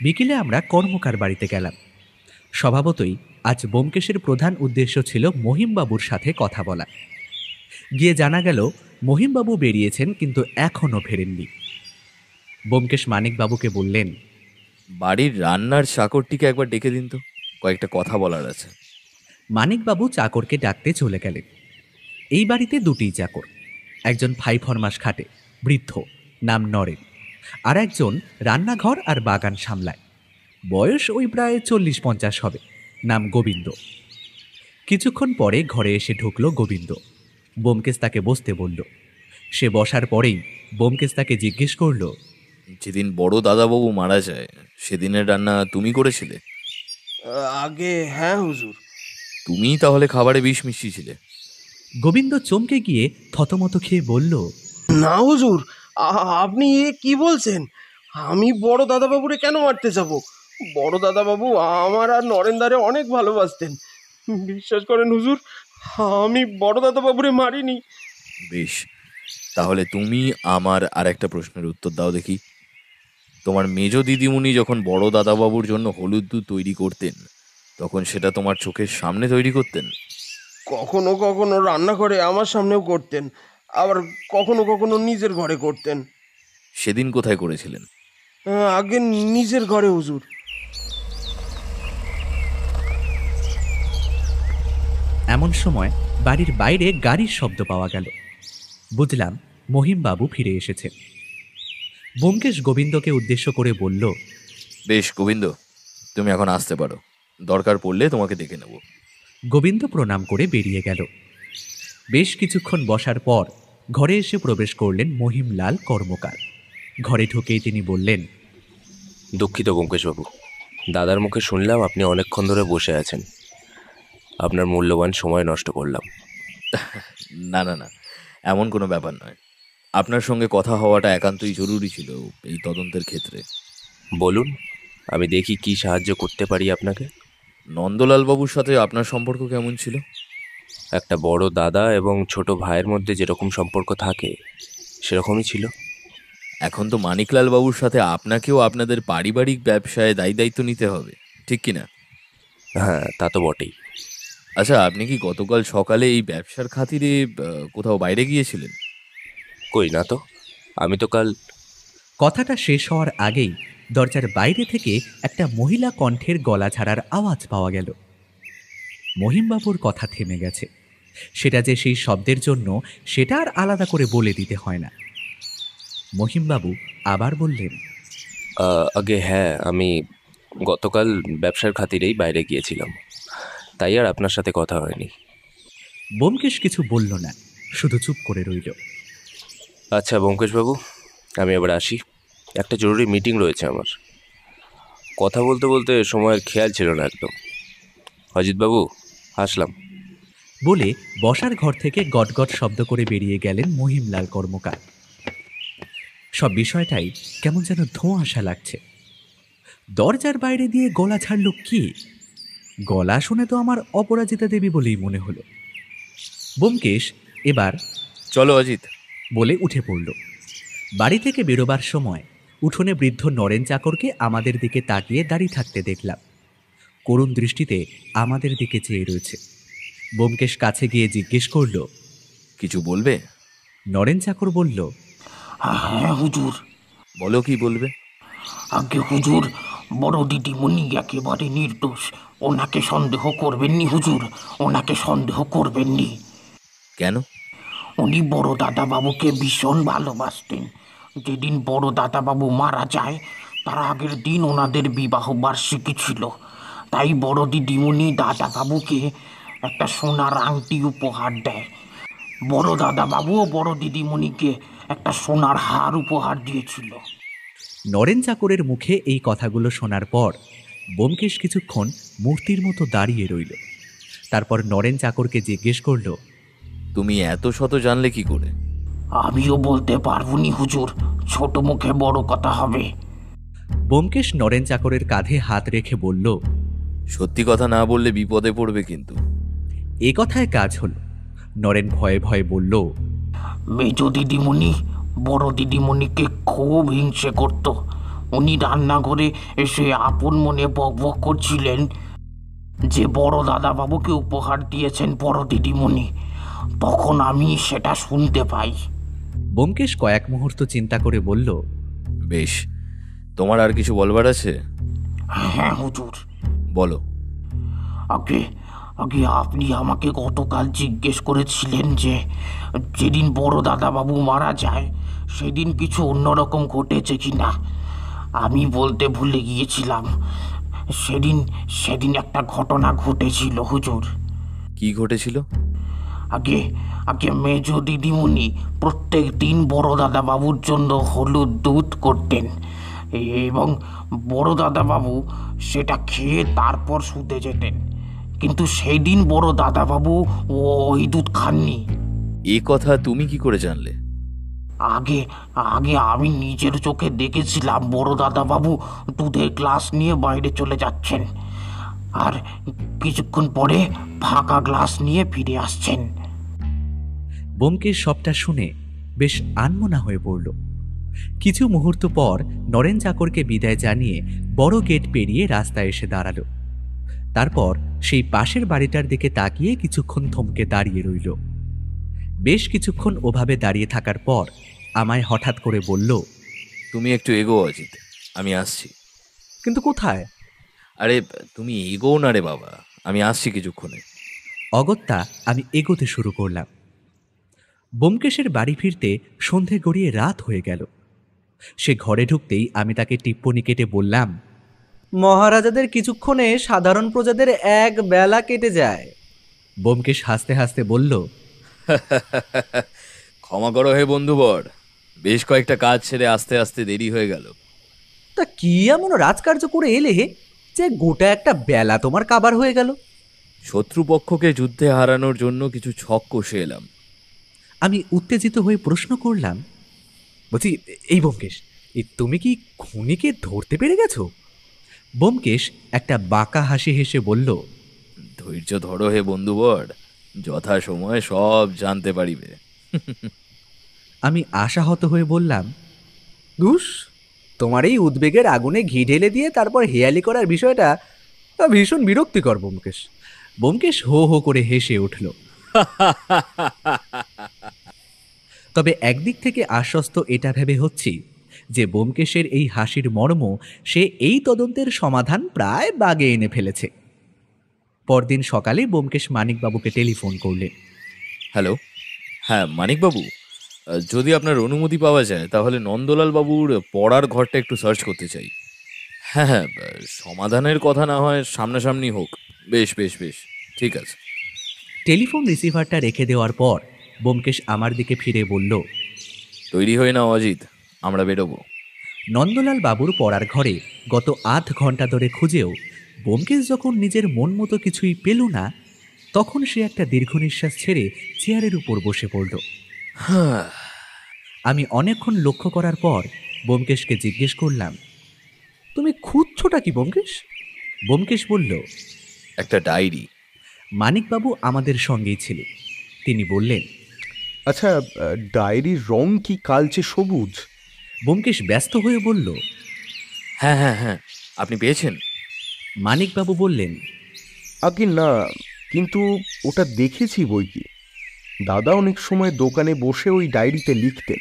বিকেলে আমরা কর্মকার বাড়িতে গেলাম। স্বভাবতই আজ ব্যোমকেশের প্রধান উদ্দেশ্য ছিল মহিমবাবুর সাথে কথা বলা। গিয়ে জানা গেল মহিমবাবু বেরিয়েছেন, কিন্তু এখনও ফেরেননি। ব্যোমকেশ মানিকবাবুকে বললেন, বাড়ির রান্নার চাকরটিকে একবার ডেকে দিন তো, কয়েকটা কথা বলার আছে। মানিকবাবু চাকরকে ডাকতে চলে গেলেন। এই বাড়িতে দুটি চাকর, একজন 5 মাস খাটে, বৃদ্ধ, নাম নরেন, আর একজন রান্নাঘর আর বাগান সামলায়, বয়স ওই প্রায় 40-50 হবে, নাম গোবিন্দ। কিছুক্ষণ পরে ঘরে এসে ঢুকল গোবিন্দ। ব্যোমকেশ তাকে বসতে বলল। সে বসার পরেই ব্যোমকেশ তাকে জিজ্ঞেস করল, যেদিন বড় দাদাবাবু মারা যায় সেদিনের রান্না তুমি করেছিলে? আগে হ্যাঁ হুজুর। তুমি তাহলে খাবারে বিষ মিশিয়েছিলে? গোবিন্দ চমকে গিয়ে থতমত খেয়ে বলল, না হুজুর, আপনি এ কি বলছেন? আমি বড় দাদাবাবুরে কেন মারতে যাব? বড় দাদাবাবু আমার আর নরেন্দারে অনেক ভালোবাসতেন। বিশ্বাস করেন হুজুর, আমি বড় দাদাবাবুরে মারিনি। বেশ, তাহলে তুমি আমার আর একটা প্রশ্নের উত্তর দাও দেখি। তোমার মেজ দিদিমণি যখন বড় দাদাবাবুর জন্য হলুদ দুধ তৈরি করতেন, তখন সেটা তোমার চোখের সামনে তৈরি করতেন? কখনো কখনো রান্না করে আমার সামনেও করতেন, আবার কখনো কখনো নিজের ঘরে করতেন। সেদিন কোথায় করেছিলেন? আগে নিজের ঘরে হুজুর। এমন সময় বাড়ির বাইরে গাড়ির শব্দ পাওয়া গেল। বুঝলাম মহিমবাবু ফিরে এসেছেন। ব্যোমকেশ গোবিন্দকে উদ্দেশ্য করে বলল, বেশ গোবিন্দ, তুমি এখন আসতে পারো, দরকার পড়লে তোমাকে ডেকে নেব। গোবিন্দ প্রণাম করে বেরিয়ে গেল। বেশ কিছুক্ষণ বসার পর ঘরে এসে প্রবেশ করলেন মহিমলাল কর্মকার। ঘরে ঢুকেই তিনি বললেন, দুঃখিত ব্যোমকেশবাবু, দাদার মুখে শুনলাম আপনি অনেকক্ষণ ধরে বসে আছেন। আপনার মূল্যবান সময় নষ্ট করলাম। না না না, এমন কোনো ব্যাপার নয়। আপনার সঙ্গে কথা হওয়াটা একান্তই জরুরি ছিল এই তদন্তের ক্ষেত্রে। বলুন, আমি দেখি কি সাহায্য করতে পারি আপনাকে। নন্দলাল বাবুর সাথে আপনার সম্পর্ক কেমন ছিল? একটা বড় দাদা এবং ছোট ভাইয়ের মধ্যে যেরকম সম্পর্ক থাকে সেরকমই ছিল। এখন তো মানিকলাল বাবুর সাথে আপনাকেও আপনাদের পারিবারিক ব্যবসায় দায়িত্ব নিতে হবে, ঠিক কি না? হ্যাঁ, তা তো বটেই। আচ্ছা, আপনি কি গতকাল সকালে এই ব্যবসার খাতিরে কোথাও বাইরে গিয়েছিলেন? কই না তো, আমি তো কাল। কথাটা শেষ হওয়ার আগেই দরজার বাইরে থেকে একটা মহিলা কণ্ঠের গলা ছাড়ার আওয়াজ পাওয়া গেল। মহিমবাবুর কথা থেমে গেছে। সেটা যে সেই শব্দের জন্য সেটা আর আলাদা করে বলে দিতে হয় না। মহিমবাবু আবার বললেন, আগে হ্যাঁ, আমি গতকাল ব্যবসার খাতিরেই বাইরে গিয়েছিলাম, তাই আর আপনার সাথে কথা হয়নি। ব্যোমকেশ কিছু বলল না, শুধু চুপ করে রইল। আচ্ছা ব্যোমকেশবাবু, আমি এবার আসি, একটা জরুরি মিটিং রয়েছে আমার। কথা বলতে বলতে সময়ের খেয়াল ছিল না একদম। অজিতবাবু, আসলাম। বলে বসার ঘর থেকে গটগট শব্দ করে বেরিয়ে গেলেন মহিমলাল কর্মকার। সব বিষয়টাই কেমন যেন ধোঁয়াশা লাগছে। দরজার বাইরে দিয়ে গলা ছাড়ল কে? গলা শুনে তো আমার অপরাজিতা দেবী বলেই মনে হলো। ব্যোমকেশ এবার চলো অজিত বলে উঠে পড়ল। বাড়ি থেকে বেরোবার সময় উঠোনে বৃদ্ধ নরেন চাকরকে আমাদের দিকে তাকিয়ে দাঁড়িয়ে থাকতে দেখলাম। করুণ দৃষ্টিতে আমাদের দিকে চেয়ে রয়েছে। ব্যোমকেশ কাছে গিয়ে জিজ্ঞেস করল, কিছু বলবে? নরেন চাকর বলল, হ্যাঁ হুজুর। বলো, কি বলবে? আগে হুজুর, বড় দিদিমণি একেবারে নির্দোষ, ওনাকে সন্দেহ করবেননি হুজুর, ওনাকে সন্দেহ করবেননি। কেন? উনি বড় দাদাবাবুকে ভীষণ ভালোবাসতেন। যেদিন বড় দাদাবাবু মারা যায় তার আগের দিন ওনাদের বিবাহ বার্ষিকী ছিল, তাই বড় দিদিমণি দাদাবাবুকে একটা সোনার আংটি উপহার দেয়। বড় দাদাবাবুও বড় দিদিমণিকে একটা সোনার হার উপহার দিয়েছিল। নরেন চাকরের মুখে এই কথাগুলো শোনার পর ব্যোমকেশ কিছুক্ষণ মূর্তির মতো দাঁড়িয়ে রইল। তারপর নরেন চাকরকে জিজ্ঞেস করল, তুমি এত শত জানলে কি করে? আমিও বলতে পারবনি হুজুর, ছোট মুখে বড় কথা হবে। ব্যোমকেশ নরেন চাকরের কাঁধে হাত রেখে বলল, সত্যি কথা না বললে বিপদে পড়বে কিন্তু। এ কথায় কাজ হল। নরেন ভয়ে ভয়ে বলল, মেজ দিদিমণি বড় দিদিমণিকে খুব হিংসে করত। উনি রান্নাঘরে এসে আপন মনে বকবক করছিলেন যে বড় দাদাবাবুকে উপহার দিয়েছেন বড় দিদিমণি। তখন আমি সেটা শুনতে পাই। ব্যোমকেশ কয়েক মুহূর্ত চিন্তা করে বলল, বেশ, তোমার আর কিছু বলবার আছে? হ্যাঁ হুজুর। বলো। আগে আগে আপনি আমাকে গতকাল জিজ্ঞেস করেছিলেন যে যেদিন বড় দাদাবাবু মারা যায় সেদিন কিছু অন্যরকম ঘটেছে কি না। আমি বলতে ভুলে গিয়েছিলাম, সেদিন সেদিন একটা ঘটনা ঘটেছিল হুজুর। কি ঘটেছিল? আগে আগে মেজ দিদিমণি প্রত্যেক দিন বড় দাদাবাবুর জন্য হলুদ দুধ করতেন এবং বড় দাদাবাবু সেটা খেয়ে তারপর শুতে যেতেন। কিন্তু সেই দিন বড় দাদাবাবু ওই দুধ খাননি। এ কথা তুমি কি করে জানলে? আগে আগে আমি নিজের চোখে দেখেছিলাম বড় দাদাবাবু দুধের গ্লাস নিয়ে বাইরে চলে যাচ্ছেন, আর কিছুক্ষণ পরে ফাঁকা গ্লাস নিয়ে ফিরে আসছেন। ব্যোমকেশ সবটা শুনে বেশ আনমনা হয়ে পড়ল। কিছু মুহূর্ত পর নরেন চাকরকে বিদায় জানিয়ে বড় গেট পেরিয়ে রাস্তায় এসে দাঁড়ালো। তারপর সেই পাশের বাড়িটার দিকে তাকিয়ে কিছুক্ষণ থমকে দাঁড়িয়ে রইল। বেশ কিছুক্ষণ ওভাবে দাঁড়িয়ে থাকার পর আমায় হঠাৎ করে বলল, তুমি একটু এগো অজিত, আমি আসছি। কিন্তু কোথায়? আরে তুমি এগো না রে বাবা, আমি আসছি কিছুক্ষণে। অগত্যা আমি এগোতে শুরু করলাম। ব্যোমকেশের বাড়ি ফিরতে সন্ধে গড়িয়ে রাত হয়ে গেল। সে ঘরে ঢুকতেই আমি তাকে টিপ্পনি কেটে বললাম, মহারাজাদের কিছুক্ষণে সাধারণ প্রজাদের এক বেলা কেটে যায়। ব্যোমকেশ হাসতে হাসতে বলল, ক্ষমা করো হে বন্ধুবর, বেশ কয়েকটা কাজ ছেড়ে আস্তে আস্তে দেরি হয়ে গেল। তা কি এমন রাজকার্য করে এলে যে গোটা একটা বেলা তোমার কাবার হয়ে গেল? শত্রুপক্ষকে যুদ্ধে হারানোর জন্য কিছু ছক কষে এলাম। আমি উত্তেজিত হয়ে প্রশ্ন করলাম, বলছি এই ব্যোমকেশ, তুমি কি খুনিকে ধরতে পেরে গেছো? ব্যোমকেশ একটা বাঁকা হাসি হেসে বলল, ধৈর্য ধরো হে বন্ধুবর, যথা সময়ে সব জানতে পারিবে। আমি আশাহত হয়ে বললাম, ধুস, তোমার এই উদ্বেগের আগুনে ঘি ঢেলে দিয়ে তারপর হেয়ালি করার বিষয়টা ভীষণ বিরক্তিকর ব্যোমকেশ। ব্যোমকেশ হো হো করে হেসে উঠল। তবে একদিক থেকে আশ্বস্ত এটা ভেবে হচ্ছি যে ব্যোমকেশের এই হাসির মর্ম সে এই তদন্তের সমাধান প্রায় বাগে এনে ফেলেছে। পরদিন সকালে ব্যোমকেশ মানিকবাবুকে টেলিফোন করলেন। হ্যালো, হ্যাঁ মানিকবাবু, যদি আপনার অনুমতি পাওয়া যায় তাহলে নন্দলাল বাবুর পড়ার ঘরটা একটু সার্চ করতে চাই। হ্যাঁ হ্যাঁ, সমাধানের কথা না হয় সামনাসামনি হোক। বেশ বেশ বেশ, ঠিক আছে। টেলিফোন রিসিভারটা রেখে দেওয়ার পর ব্যোমকেশ আমার দিকে ফিরে বলল, তৈরি হয়ে নাও অজিত, আমরা বেরোবো। নন্দলাল বাবুর পড়ার ঘরে গত আধ ঘন্টা ধরে খুঁজেও ব্যোমকেশ যখন নিজের মন মতো কিছুই পেল না, তখন সে একটা দীর্ঘ নিঃশ্বাস ছেড়ে চেয়ারের উপর বসে পড়ল। আমি অনেকক্ষণ লক্ষ্য করার পর ব্যোমকেশকে জিজ্ঞেস করলাম, তুমি খুঁজছোটা কি ব্যোমকেশ? ব্যোমকেশ বলল, একটা ডায়েরি। মানিকবাবু আমাদের সঙ্গেই ছিল। তিনি বললেন, আচ্ছা, ডায়েরির রং কি কালচে সবুজ? ব্যোমকেশ ব্যস্ত হয়ে বলল, হ্যাঁ হ্যাঁ হ্যাঁ, আপনি পেয়েছেন? মানিকবাবু বললেন, আগে না, কিন্তু ওটা দেখেছি বই কি। দাদা অনেক সময় দোকানে বসে ওই ডায়েরিতে লিখতেন।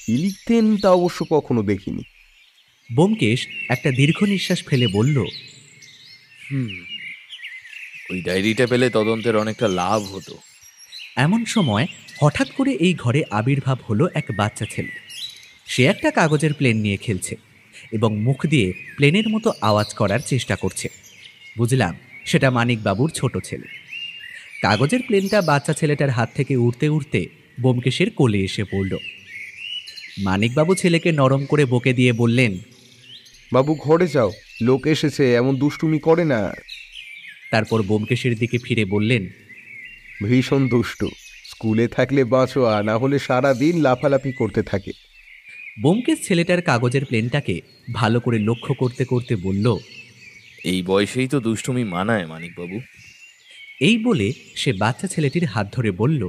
কি লিখতেন তা অবশ্য কখনো দেখিনি। ব্যোমকেশ একটা দীর্ঘ নিঃশ্বাস ফেলে বলল, ওই ডায়েরিটা পেলে তদন্তের অনেকটা লাভ হতো। এমন সময় হঠাৎ করে এই ঘরে আবির্ভাব হলো এক বাচ্চা ছেলে। সে একটা কাগজের প্লেন নিয়ে খেলছে এবং মুখ দিয়ে প্লেনের মতো আওয়াজ করার চেষ্টা করছে। বুঝলাম সেটা মানিকবাবুর ছোট ছেলে। কাগজের প্লেনটা বাচ্চা ছেলেটার হাত থেকে উড়তে উড়তে ব্যোমকেশের কোলে এসে পড়ল। মানিকবাবু ছেলেকে নরম করে বকে দিয়ে বললেন, বাবু ঘরে যাও, লোক এসেছে, এমন দুষ্টুমি করে না। তারপর ব্যোমকেশের দিকে ফিরে বললেন, ভীষণ দুষ্টু, স্কুলে থাকলে বাঁচো, আর না হলে সারা দিন লাফালাফি করতে থাকে। ব্যোমকেশ ছেলেটার কাগজের প্লেনটাকে ভালো করে লক্ষ্য করতে করতে বলল, এই বয়সেই তো দুষ্টুমি মানায় মানিকবাবু। এই বলে সে বাচ্চা ছেলেটির হাত ধরে বলল,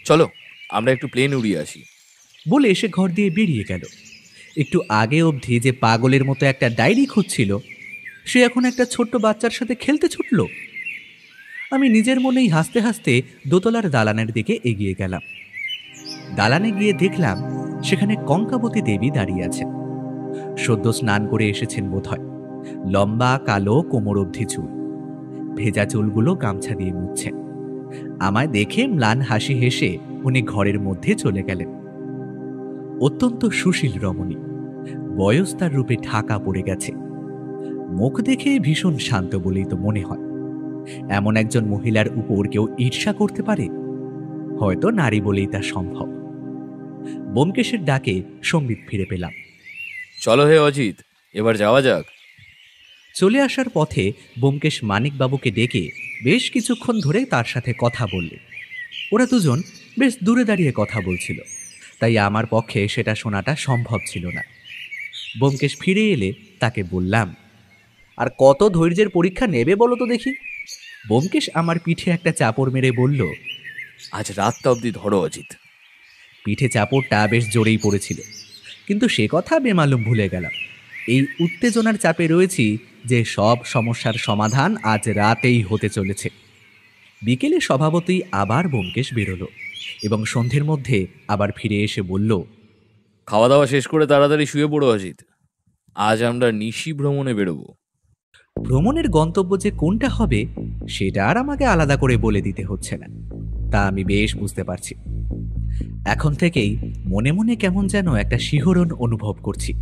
চলো আমরা একটু প্লেন উড়িয়ে আসি। বলে এসে ঘর দিয়ে বেরিয়ে গেল। একটু আগে অবধি যে পাগলের মতো একটা ডায়েরি খুঁজছিল, সে এখন একটা ছোট্ট বাচ্চার সাথে খেলতে ছুটল। আমি নিজের মনেই হাসতে হাসতে দোতলার দালানের দিকে এগিয়ে গেলাম। দালানে গিয়ে দেখলাম সেখানে কঙ্কাবতী দেবী দাঁড়িয়ে আছেন। সদ্য স্নান করে এসেছেন বোধহয়। লম্বা কালো কোমর অবধি চুল, ভেজা চুলগুলো গামছা দিয়ে মুছছেন। আমায় দেখে ম্লান হাসি হেসে উনি ঘরের মধ্যে চলে গেলেন। অত্যন্ত সুশীল রমণী, বয়স তার রূপে ঢাকা পড়ে গেছে। মুখ দেখে ভীষণ শান্ত বলেই তো মনে হয়। এমন একজন মহিলার উপর কেউ ঈর্ষা করতে পারে? হয়তো নারী বলেই তা সম্ভব। ব্যোমকেশের ডাকে সম্বিত ফিরে পেলাম। চলো হে অজিত, এবার যাওয়া যাক। চলে আসার পথে ব্যোমকেশ মানিকবাবুকে ডেকে বেশ কিছুক্ষণ ধরে তার সাথে কথা বললে। ওরা দুজন বেশ দূরে দাঁড়িয়ে কথা বলছিল, তাই আমার পক্ষে সেটা শোনাটা সম্ভব ছিল না। ব্যোমকেশ ফিরে এলে তাকে বললাম, আর কত ধৈর্যের পরীক্ষা নেবে বলো তো দেখি? ব্যোমকেশ আমার পিঠে একটা চাপড় মেরে বলল, আজ রাতটা অবধি ধরো অজিত। পিঠে চাপড়টা বেশ জোরেই পড়েছিল, কিন্তু সে কথা বেমালুম ভুলে গেলাম। এই উত্তেজনার চাপে রয়েছি যে সব সমস্যার সমাধান আজ রাতেই হতে চলেছে। বিকেলে স্বভাবতই আবার ব্যোমকেশ বেরোলো এবং সন্ধ্যের মধ্যে আবার ফিরে এসে বলল, খাওয়া দাওয়া শেষ করে তাড়াতাড়ি শুয়ে পড়ো অজিত, আজ আমরা নিশি ভ্রমণে বেরোবো। ভ্রমণের গন্তব্য যে কোনটা হবে সেটা আর আমাকে আলাদা করে বলে দিতে হচ্ছে না, তা আমি বেশ বুঝতে পারছি। এখন থেকেই মনে মনে কেমন যেন একটা শিহরণ অনুভব করছি,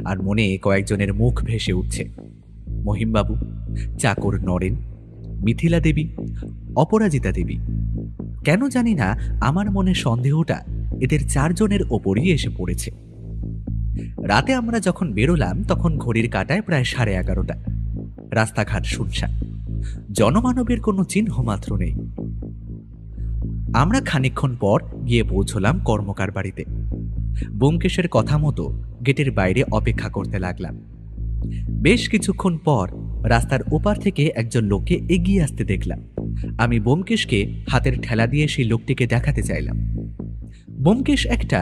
আর মনে কয়েকজনের মুখ ভেসে উঠছে। মহিমবাবু, চাকর নরেন, মিথিলা দেবী, অপরাজিতা দেবী। কেন জানি না আমার মনে সন্দেহটা এদের চারজনের ওপরই এসে পড়েছে। রাতে আমরা যখন বেরোলাম তখন ঘড়ির কাঁটায় প্রায় 11:30। রাস্তাঘাট শুনশান, জনমানবের কোনো চিহ্ন মাত্র নেই। আমরা খানিকক্ষণ পর গিয়ে পৌঁছলাম কর্মকার বাড়িতে। ব্যোমকেশের কথা মতো গেটের বাইরে অপেক্ষা করতে লাগলাম। বেশ কিছুক্ষণ পর রাস্তার ওপার থেকে একজন লোককে এগিয়ে আসতে দেখলাম। আমি ব্যোমকেশকে হাতের ঠেলা দিয়ে সেই লোকটিকে দেখাতে চাইলাম। ব্যোমকেশ একটা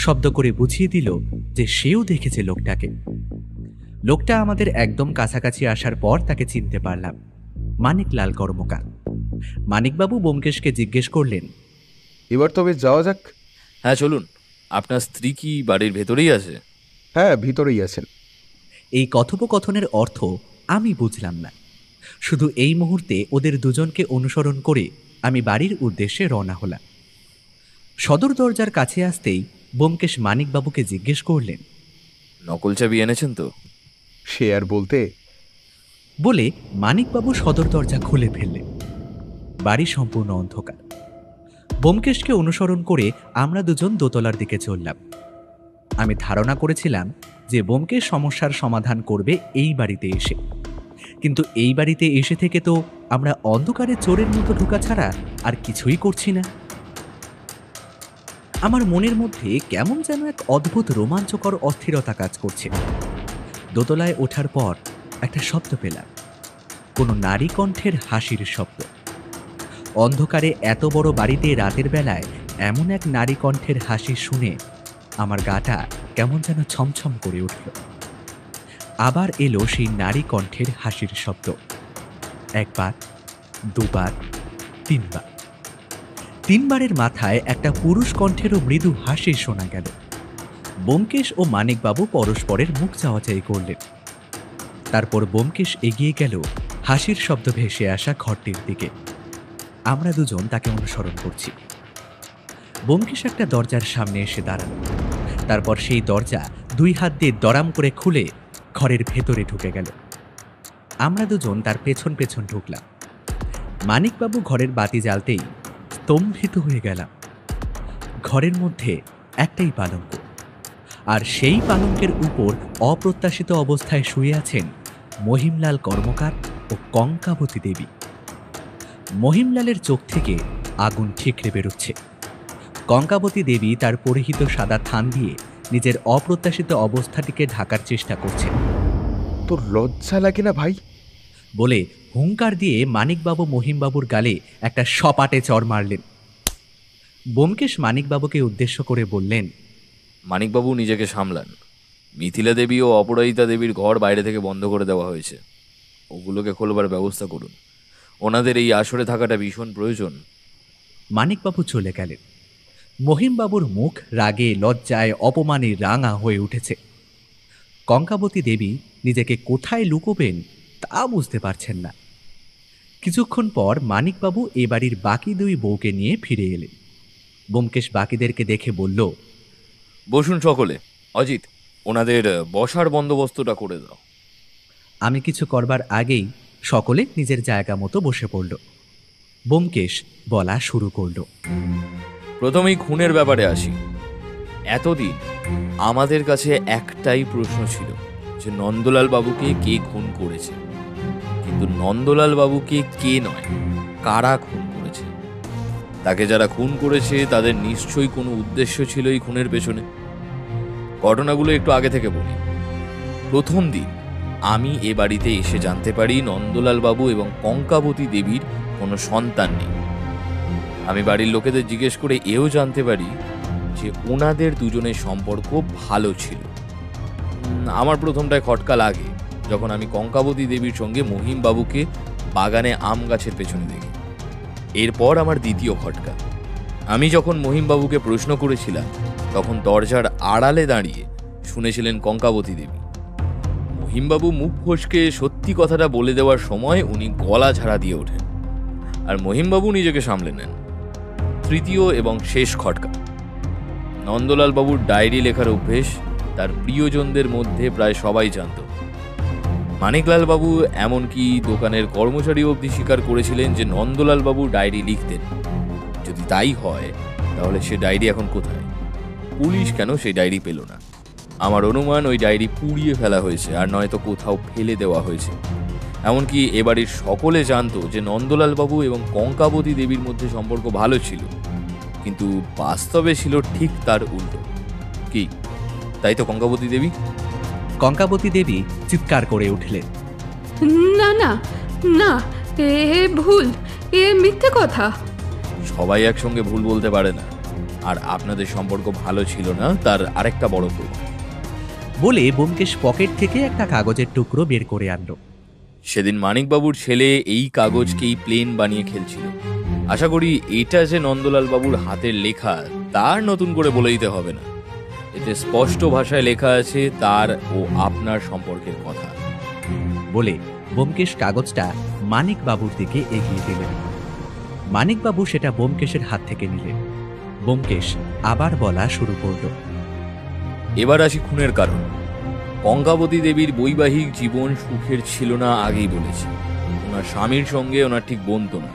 শব্দ করে বুঝিয়ে দিল যে সেও দেখেছে লোকটাকে। লোকটা আমাদের একদম কাছাকাছি আসার পর তাকে চিনতে পারলাম, মানিকলাল কর্মকার। মানিকবাবু ব্যোমকেশকে জিজ্ঞেস করলেন, এবার তবে যাওয়া যাক। হ্যাঁ চলুন। আপনার স্ত্রী কি বাড়ির ভেতরেই আছে? হ্যাঁ, ভিতরেই আছেন। এই কথোপকথনের অর্থ আমি বুঝলাম না। শুধু এই মুহূর্তে ওদের দুজনকে অনুসরণ করে আমি বাড়ির উদ্দেশ্যে রওনা হলাম। সদর দরজার কাছে আসতেই ব্যোমকেশ মানিকবাবুকে জিজ্ঞেস করলেন, নকল চাবি এনেছেন তো? সে আর বলতে, বলে মানিকবাবু সদর দরজা খুলে ফেললেন। বাড়ি সম্পূর্ণ অন্ধকার। ব্যোমকেশকে অনুসরণ করে আমরা দুজন দোতলার দিকে চললাম। আমি ধারণা করেছিলাম যে ব্যোমকেশ সমস্যার সমাধান করবে এই বাড়িতে এসে, কিন্তু এই বাড়িতে এসে থেকে তো আমরা অন্ধকারে চোরের মতো ঢোকা ছাড়া আর কিছুই করছি না। আমার মনের মধ্যে কেমন যেন এক অদ্ভুত রোমাঞ্চকর অস্থিরতা কাজ করছে। দোতলায় ওঠার পর একটা শব্দ পেলাম, কোনো নারী কণ্ঠের হাসির শব্দ। অন্ধকারে এত বড় বাড়িতে রাতের বেলায় এমন এক নারী কণ্ঠের হাসি শুনে আমার গাটা কেমন যেন ছমছম করে উঠল। আবার এলো সেই নারী কণ্ঠের হাসির শব্দ। একবার, দুবার, তিনবার। তিনবারের মাথায় একটা পুরুষ কণ্ঠেরও মৃদু হাসি শোনা গেল। ব্যোমকেশ ও মানিকবাবু পরস্পরের মুখ চাওয়াচাই করলেন। তারপর ব্যোমকেশ এগিয়ে গেল হাসির শব্দ ভেসে আসা ঘরটির দিকে। আমরা দুজন তাকে অনুসরণ করছি। ব্যোমকেশ একটা দরজার সামনে এসে দাঁড়ালো। তারপর সেই দরজা 2 হাত দিয়ে দরাম করে খুলে ঘরের ভেতরে ঢুকে গেল। আমরা দুজন তার পেছন পেছন ঢুকলাম। মানিকবাবু ঘরের বাতি জ্বালতেই স্তম্ভিত হয়ে গেলাম। ঘরের মধ্যে একটাই পালঙ্ক, আর সেই পালঙ্কের উপর অপ্রত্যাশিত অবস্থায় শুয়ে আছেন মহিমলাল কর্মকার ও কঙ্কাবতী দেবী। মহিমলালের চোখ থেকে আগুন ঠিকরে বেরোচ্ছে। কঙ্কাবতী দেবী তার পরিহিত সাদা থান দিয়ে নিজের অপ্রত্যাশিত অবস্থাটিকে ঢাকার চেষ্টা করছেন। তোর লজ্জা লাগে না ভাই? বলে হুঙ্কার দিয়ে মানিকবাবু মহিমবাবুর গালে একটা সপাটে চড় মারলেন। ব্যোমকেশ মানিকবাবুকে উদ্দেশ্য করে বললেন, মানিকবাবু নিজেকে সামলান। মিথিলা দেবী ও অপরাজিতা দেবীর ঘর বাইরে থেকে বন্ধ করে দেওয়া হয়েছে, ওগুলোকে খোলবার ব্যবস্থা করুন। ওনাদের এই আসরে থাকাটা ভীষণ প্রয়োজন। মানিকবাবু চলে গেলেন। মহিমবাবুর মুখ রাগে, লজ্জায়, অপমানে রাঙা হয়ে উঠেছে। কঙ্কাবতী দেবী নিজেকে কোথায় লুকোবেন তা বুঝতে পারছেন না। কিছুক্ষণ পর মানিকবাবু এ বাড়ির বাকি দুই বউকে নিয়ে ফিরে এলেন। ব্যোমকেশ বাকিদেরকে দেখে বলল, বসুন সকলে। অজিত, ওনাদের বসার বন্দোবস্তটা করে দাও। আমি কিছু করবার আগেই সকলে নিজের জায়গা মতো বসে পড়ল। ব্যোমকেশ বলা শুরু করল, প্রথমেই খুনের ব্যাপারে আসি। এতদিন আমাদের কাছে একটাই প্রশ্ন ছিল যে নন্দলাল বাবুকে কে খুন করেছে, কিন্তু নন্দলাল বাবুকে কে নয়, কারা খুন করেছে। তাকে যারা খুন করেছে তাদের নিশ্চয়ই কোনো উদ্দেশ্য ছিল এই খুনের পেছনে। ঘটনাগুলো একটু আগে থেকে বলি। প্রথম দিন আমি এ বাড়িতে এসে জানতে পারি নন্দলাল বাবু এবং কঙ্কাবতী দেবীর কোনো সন্তান নেই। আমি বাড়ির লোকেদের জিজ্ঞেস করে এও জানতে পারি যে ওনাদের দুজনের সম্পর্ক ভালো ছিল। আমার প্রথমটায় খটকা লাগে যখন আমি কঙ্কাবতী দেবীর সঙ্গে মহিম বাবুকে বাগানে আম গাছের পেছনে দেখি। এরপর আমার দ্বিতীয় খটকা, আমি যখন মহিম বাবুকে প্রশ্ন করেছিলাম তখন দরজার আড়ালে দাঁড়িয়ে শুনেছিলেন কঙ্কাবতী দেবী। মহিমবাবু মুখ ফসকে সত্যি কথাটা বলে দেওয়ার সময় উনি গলা ঝাড়া দিয়ে ওঠেন, আর মহিমবাবু নিজেকে সামলে নেন। তৃতীয় এবং শেষ খটকা, নন্দলাল বাবুর ডায়েরি লেখার অভ্যেস তার প্রিয়জনদের মধ্যে প্রায় সবাই জানত। মানিকলাল বাবু এমনকি দোকানের কর্মচারী অবধি স্বীকার করেছিলেন যে নন্দলাল বাবু ডায়েরি লিখতেন। যদি তাই হয় তাহলে সে ডায়েরি এখন কোথায়? পুলিশ কেন সেই ডায়েরি পেল না? আমার অনুমান ওই ডায়েরি পুড়িয়ে ফেলা হয়েছে, আর নয়তো কোথাও ফেলে দেওয়া হয়েছে। এমনকি এবাড়ির সকলে জানতো যে নন্দলাল বাবু এবং কঙ্কাবতী দেবীর মধ্যে সম্পর্ক ভালো ছিল, কিন্তু বাস্তবে ছিল ঠিক তার উল্টো। কি তাই তো কঙ্কাবতী দেবী? কঙ্কাবতী দেবী চিৎকার করে উঠলেন, না না না, এ ভুল, এ মিথ্যে কথা। সবাই একসঙ্গে ভুল বলতে পারে না, আর আপনাদের সম্পর্ক ভালো ছিল না তার আরেকটা বড় প্রমাণ। বলে ব্যোমকেশ পকেট থেকে একটা কাগজের টুকরো বের করে আনলো। সেদিন মানিকবাবুর ছেলে এই কাগজকেই প্লেন বানিয়ে খেলছিল। আশা করি এটা যে নন্দলাল বাবুর হাতের লেখা তার নতুন করে বলে দিতে হবে না। এতে স্পষ্ট ভাষায় লেখা আছে তার ও আপনার সম্পর্কের কথা। বলে ব্যোমকেশ কাগজটা মানিকবাবুর দিকে এগিয়ে দিলেন। মানিকবাবু সেটা ব্যোমকেশের হাত থেকে নিলেন। ব্যোমকেশ আবার বলা শুরু করল, এবার আসি খুনের কারণ। কঙ্কাবতী দেবীর বৈবাহিক জীবন সুখের ছিল না, আগেই বলেছি। ওনার স্বামীর সঙ্গে ওনার ঠিক বনত না,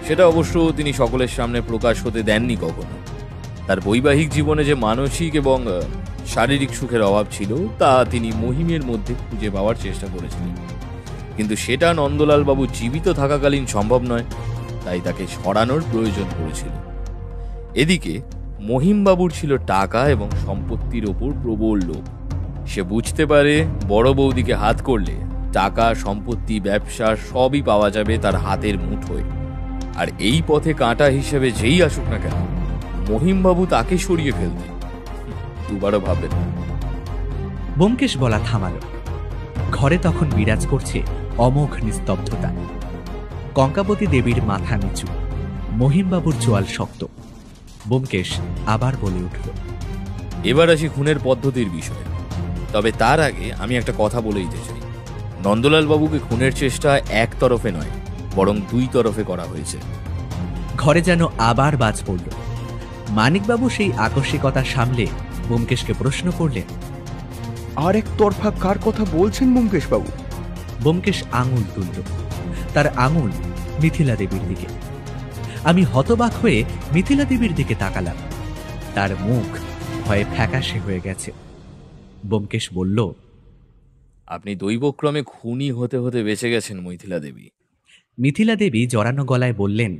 সেটা অবশ্য তিনি সকলের সামনে প্রকাশ হতে দেননি কখনো। তার বৈবাহিক জীবনে যে মানসিক এবং শারীরিক সুখের অভাব ছিল তা তিনি মহিমের মধ্যে খুঁজে পাওয়ার চেষ্টা করেছিলেন, কিন্তু সেটা নন্দলাল বাবু জীবিত থাকাকালীন সম্ভব নয়, তাই তাকে সরানোর প্রয়োজন পড়েছিল। এদিকে মহিমবাবুর ছিল টাকা এবং সম্পত্তির ওপর প্রবল লোভ। সে বুঝতে পারে বড় বৌদিকে হাত করলে টাকা, সম্পত্তি, ব্যবসা সবই পাওয়া যাবে তার হাতের মুঠোয়, আর এই পথে কাঁটা হিসেবে যেই আসুক না কেন মহিমবাবু তাকে সরিয়ে ফেলতে দুবারও ভাববেন না। ব্যোমকেশ বলা থামালো। ঘরে তখন বিরাজ করছে অমোঘ নিস্তব্ধতা। কঙ্কাবতী দেবীর মাথা নিচু, মহিমবাবুর চোয়াল শক্ত। ব্যোমকেশ আবার বলে উঠল, এবার আসি খুনের পদ্ধতির বিষয়ে। তবে তার আগে আমি একটা কথা বলে দিতে চাই। নন্দলাল বাবুকে খুনের চেষ্টা এক তরফে নয়, বরং দুই তরফে করা হয়েছে। ঘরে যেন আবার বাজ পড়ল। মানিকবাবু সেই আকস্মিকতা সামলে ব্যোমকেশকে প্রশ্ন করলেন, আর এক তরফা কার কথা বলছেন ব্যোমকেশ বাবু? ব্যোমকেশ আঙুল তুলল। তার আঙুল মিথিলা দেবীর দিকে। আমি হতবাক হয়ে মিথিলা দেবীর দিকে তাকালাম। তার মুখ ভয়ে ফ্যাকাশে হয়ে গেছে। ব্যোমকেশ বলল, আপনি দৈবক্রমে খুনি হতে হতে বেঁচে গেছেন মিথিলা দেবী। মিথিলা দেবী জড়ানো গলায় বললেন,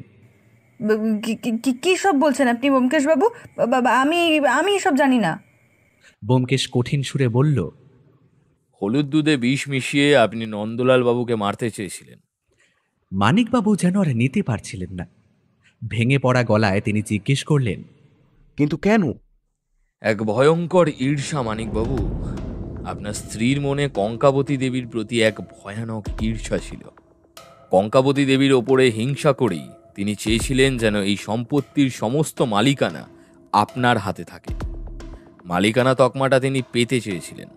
কি সব বলছেন আপনি ব্যোমকেশ বাবু? আমি সব জানি না। ব্যোমকেশ কঠিন সুরে বলল, হলুদ দুধে বিষ মিশিয়ে আপনি নন্দলাল বাবুকে মারতে চেয়েছিলেন। মানিকবাবু যেন আর নিতে পারছিলেন না। ভেঙে পড়া গলায় তিনি জিজ্ঞেস করলেন, কিন্তু কেন? এক ভয়ঙ্কর ঈর্ষা মানিকবাবু। আপনার স্ত্রীর মনে কঙ্কাবতী দেবীর প্রতি এক ভয়ানক ঈর্ষা ছিল। কঙ্কাবতী দেবীর ওপরে হিংসা করেই তিনি চেয়েছিলেন যেন এই সম্পত্তির সমস্ত মালিকানা আপনার হাতে থাকে। মালিকানা তকমাটা তিনি পেতে চেয়েছিলেন,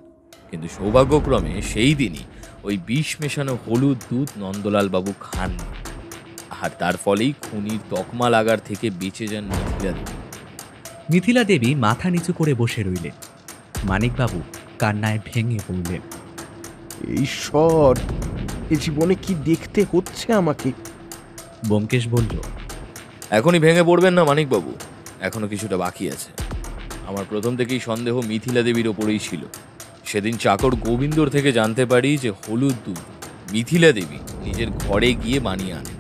কিন্তু সৌভাগ্যক্রমে সেই দিনই ওই বিষ মেশানো হলুদ দুধ নন্দলাল বাবু খাননি, আর তার ফলেই খুনির তকমা লাগার থেকে বেঁচে যান মিথিলা দেবী। মিথিলা দেবী মাথা নিচু করে বসে রইলেন। মানিকবাবু কান্নায় ভেঙে পড়লেন। ঈশ্বর, এ জীবনে কি দেখতে হচ্ছে আমাকে! ব্যোমকেশ বলল, এখনই ভেঙে পড়বেন না মানিকবাবু, এখনো কিছুটা বাকি আছে। আমার প্রথম থেকেই সন্দেহ মিথিলা দেবীর ওপরেই ছিল। সেদিন চাকর গোবিন্দর থেকে জানতে পারি যে হলুদ দুধ মিথিলা দেবী নিজের ঘরে গিয়ে বানিয়ে আনেন।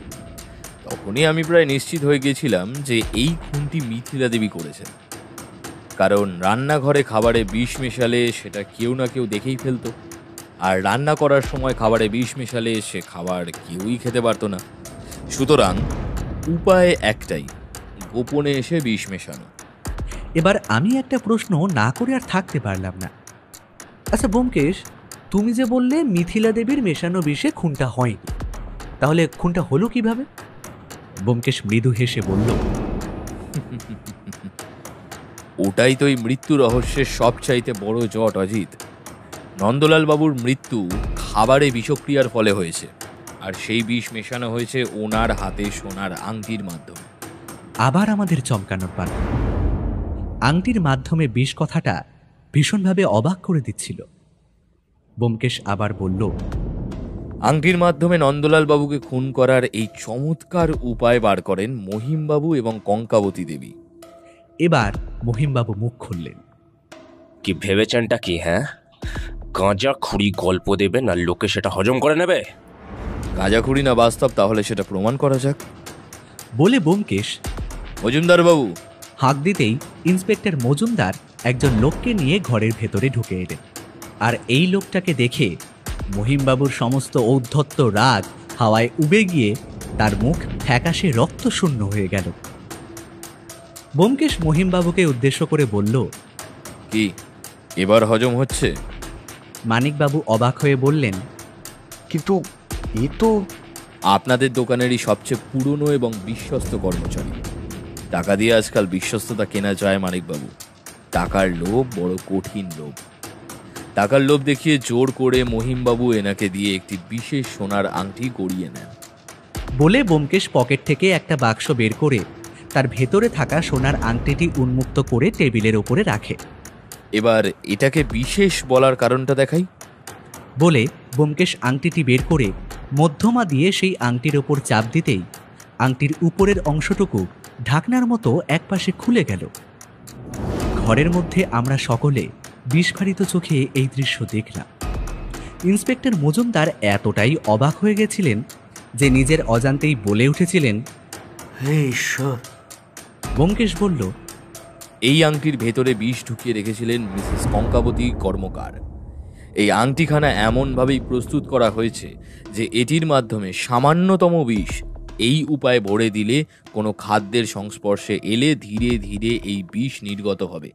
তখনই আমি প্রায় নিশ্চিত হয়ে গেছিলাম যে এই খুনটি মিথিলা দেবী করেছেন, কারণ রান্নাঘরে খাবারে বিষ মেশালে সেটা কেউ না কেউ দেখেই ফেলতো, আর রান্না করার সময় খাবারে বিষ মেশালে সে খাবার কেউই খেতে পারতো না। সুতরাং উপায় একটাই, গোপনে এসে বিষ মেশানো। এবার আমি একটা প্রশ্ন না করে আর থাকতে পারলাম না। আচ্ছা ব্যোমকেশ, তুমি যে বললে মিথিলা দেবীর মেশানো বিষে খুনটা হয়নি, তাহলে খুনটা হলো কিভাবে? ব্যোমকেশ মৃদু হেসে বলল, ওটাই তো এই মৃত্যু রহস্যের সবচাইতে বড় জট অজিত। নন্দলাল বাবুর মৃত্যু খাবারে বিষক্রিয়ার ফলে হয়েছে, আর সেই বিষ মেশানো হয়েছে ওনার হাতে সোনার আংটির মাধ্যমে। আবার আমাদের চমকানোর পালা। আংটির মাধ্যমে বিষ কথাটা ভীষণভাবে অবাক করে দিচ্ছিল। ব্যোমকেশ আবার বলল, আংটির মাধ্যমে নন্দলাল বাবুকে খুন করার এই চমৎকার উপায় বার করেন মহিমবাবু এবং কঙ্কাবতী দেবী। এবার মহিমবাবু মুখ খুললেন। কি ভেবেছেনটা কি? হ্যাঁ, গাঁজা খুঁড়ি গল্প দেবেন আর লোকে সেটা হজম করে নেবে? গাঁজাখুড়ি না বাস্তব, তাহলে সেটা প্রমাণ করা যাক বলে ব্যোমকেশ মজুমদার বাবু হাঁক দিতেই ইন্সপেক্টর মজুমদার একজন লোককে নিয়ে ঘরের ভেতরে ঢুকে এলেন। আর এই লোকটাকে দেখে মহিমবাবুর সমস্ত ঔদ্ধত্য রাগ হাওয়ায় উবে গিয়ে তার মুখ ফ্যাকাশে রক্তশূন্য হয়ে গেল। ব্যোমকেশ মহিমবাবুকে উদ্দেশ্য করে বলল, কি এবার হজম হচ্ছে? মানিকবাবু অবাক হয়ে বললেন, কিন্তু এ তো আপনাদের দোকানেরই সবচেয়ে পুরনো এবং বিশ্বস্ত কর্মচারী। টাকা দিয়ে আজকাল বিশ্বস্ততা কেনা যায় মানিকবাবু। টাকার লোভ বড় কঠিন লোভ। টাকার লোভ দেখিয়ে জোর করে মহিমবাবু এনাকে দিয়ে একটি বিশেষ সোনার আংটি গড়িয়ে নেন। বলে ব্যোমকেশ পকেট থেকে একটা বাক্স বের করে তার ভেতরে থাকা সোনার আংটিটি উন্মুক্ত করে টেবিলের ওপরে রাখে। এবার এটাকে বিশেষ বলার কারণটা দেখাই বলে ব্যোমকেশ আংটিটি বের করে মধ্যমা দিয়ে সেই আংটির ওপর চাপ দিতেই আংটির উপরের অংশটুকু ঢাকনার মতো একপাশে খুলে গেল। ঘরের মধ্যে আমরা সকলে বিস্ফারিত চোখে এই দৃশ্য দেখলাম। ইন্সপেক্টর মজুমদার এতটাই অবাক হয়ে গেছিলেন যে নিজের অজান্তেই বলে উঠেছিলেন, হে ঈশ্বর! ব্যোমকেশ বলল, এই আংটির ভেতরে বিষ ঢুকিয়ে রেখেছিলেন মিসেস কঙ্কাবতী কর্মকার। এই আংটিখানা এমনভাবেই প্রস্তুত করা হয়েছে যে এটির মাধ্যমে সামান্যতম বিষ এই উপায়ে ভরে দিলে কোনো খাদ্যের সংস্পর্শে এলে ধীরে ধীরে এই বিষ নির্গত হবে।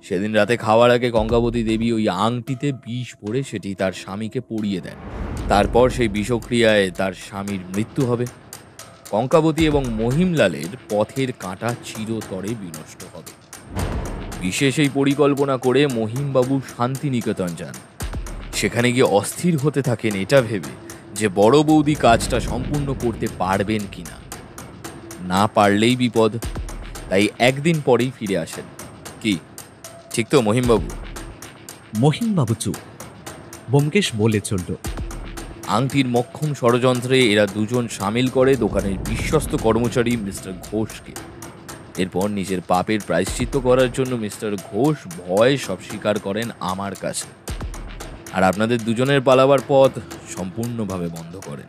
সেদিন রাতে খাওয়ার আগে কঙ্কাবতী দেবী ওই আংটিতে বিষ ভরে সেটি তার স্বামীকে পরিয়ে দেন। তারপর সেই বিষক্রিয়ায় তার স্বামীর মৃত্যু হবে। কঙ্কাবতী এবং মহিমলালের পথের কাঁটা চিরতরে বিনষ্ট হবে। বিশেষ এই পরিকল্পনা করে মহিমবাবু শান্তিনিকেতন যান। সেখানে গিয়ে অস্থির হতে থাকেন এটা ভেবে যে বড় বৌদি কাজটা সম্পূর্ণ করতে পারবেন কিনা। না পারলেই বিপদ, তাই একদিন পরেই ফিরে আসেন। কি ঠিক তো মহিমবাবু? মহিমবাবু চুপ। ব্যোমকেশ বলে চলল, আংটির মক্ষম ষড়যন্ত্রে এরা দুজন সামিল করে দোকানের বিশ্বস্ত কর্মচারী মিস্টার ঘোষকে। এরপর নিজের পাপের প্রায়শ্চিত্ত করার জন্য মিস্টার ঘোষ ভয় সব স্বীকার করেন আমার কাছে, আর আপনাদের দুজনের পালাবার পথ সম্পূর্ণভাবে বন্ধ করেন।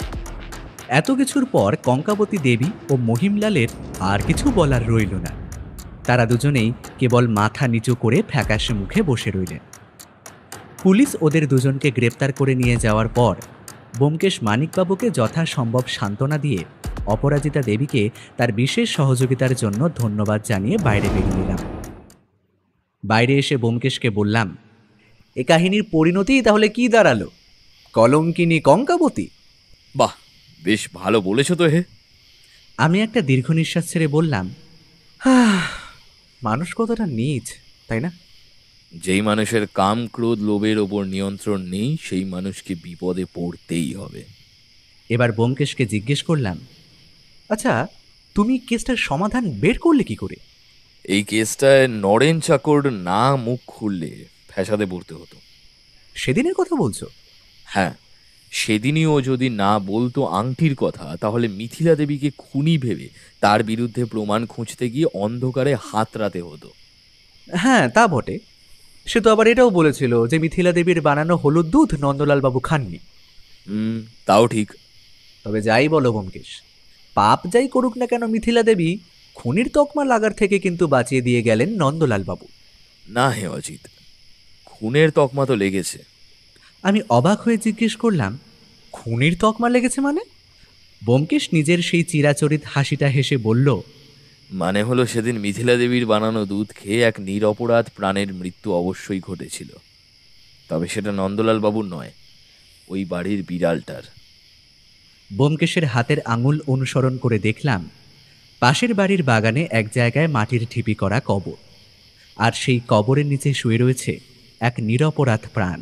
এত কিছুর পর কঙ্কাবতী দেবী ও মহিমলালের আর কিছু বলার রইল না। তারা দুজনেই কেবল মাথা নিচু করে ফ্যাকাশে মুখে বসে রইলেন। পুলিশ ওদের দুজনকে গ্রেপ্তার করে নিয়ে যাওয়ার পর ব্যোমকেশ মানিকবাবুকে যথাসম্ভব সান্ত্বনা দিয়ে অপরাজিতা দেবীকে তার বিশেষ সহযোগিতার জন্য ধন্যবাদ জানিয়ে বাইরে বেরিয়ে এলাম। বাইরে এসে ব্যোমকেশকে বললাম, এ কাহিনীর পরিণতি তাহলে কি দাঁড়ালো? কলঙ্কিনী কঙ্কাবতী? বাহ, বেশ ভালো বলেছো তো হে। আমি একটা দীর্ঘ নিঃশ্বাস ছেড়ে বললাম, মানুষ কতটা নীচ, তাই না? যেই মানুষের কাম ক্রোধ লোভের ওপর নিয়ন্ত্রণ নেই সেই মানুষকে বিপদে পড়তেই হবে। এবার ব্যোমকেশকে জিজ্ঞেস করলাম, আচ্ছা, তুমি কেসটার সমাধান বের করলে কি করে? এই কেসটায় নরেন চাকর না মুখ খুললে ফ্যাসাদে পড়তে হতো। সেদিনের কথা বলছো? হ্যাঁ, সেদিনই ও যদি না বলতো আংটির কথা, তাহলে মিথিলা দেবীকে খুনি ভেবে তার বিরুদ্ধে প্রমাণ খুঁজতে গিয়ে অন্ধকারে হাতড়াতে হতো। হ্যাঁ, তা বটে। সে তো আবার এটাও বলেছিল যে মিথিলা দেবীর বানানো হলুদ দুধ নন্দলাল বাবু খাননি। তাও ঠিক। তবে যাই বলো ব্যোমকেশ, পাপ যাই করুক না কেন মিথিলা দেবী খুনির তকমা লাগার থেকে কিন্তু বাঁচিয়ে দিয়ে গেলেন নন্দলাল বাবু। না হে অজিত, খুনের তকমা তো লেগেছে। আমি অবাক হয়ে জিজ্ঞেস করলাম, খুনির তকমা লেগেছে মানে? ব্যোমকেশ নিজের সেই চিরাচরিত হাসিটা হেসে বলল, মানে হলো সেদিন মিথিলা দেবীর বানানো দুধ খেয়ে এক নিরপরাধ প্রাণের মৃত্যু অবশ্যই ঘটেছিল। তবে সেটা নন্দলাল বাবুর নয়, ওই বাড়ির বিড়ালটার। ব্যোমকেশের হাতের আঙুল অনুসরণ করে দেখলাম পাশের বাড়ির বাগানে এক জায়গায় মাটির ঢিপি করা কবর, আর সেই কবরের নিচে শুয়ে রয়েছে এক নিরপরাধ প্রাণ।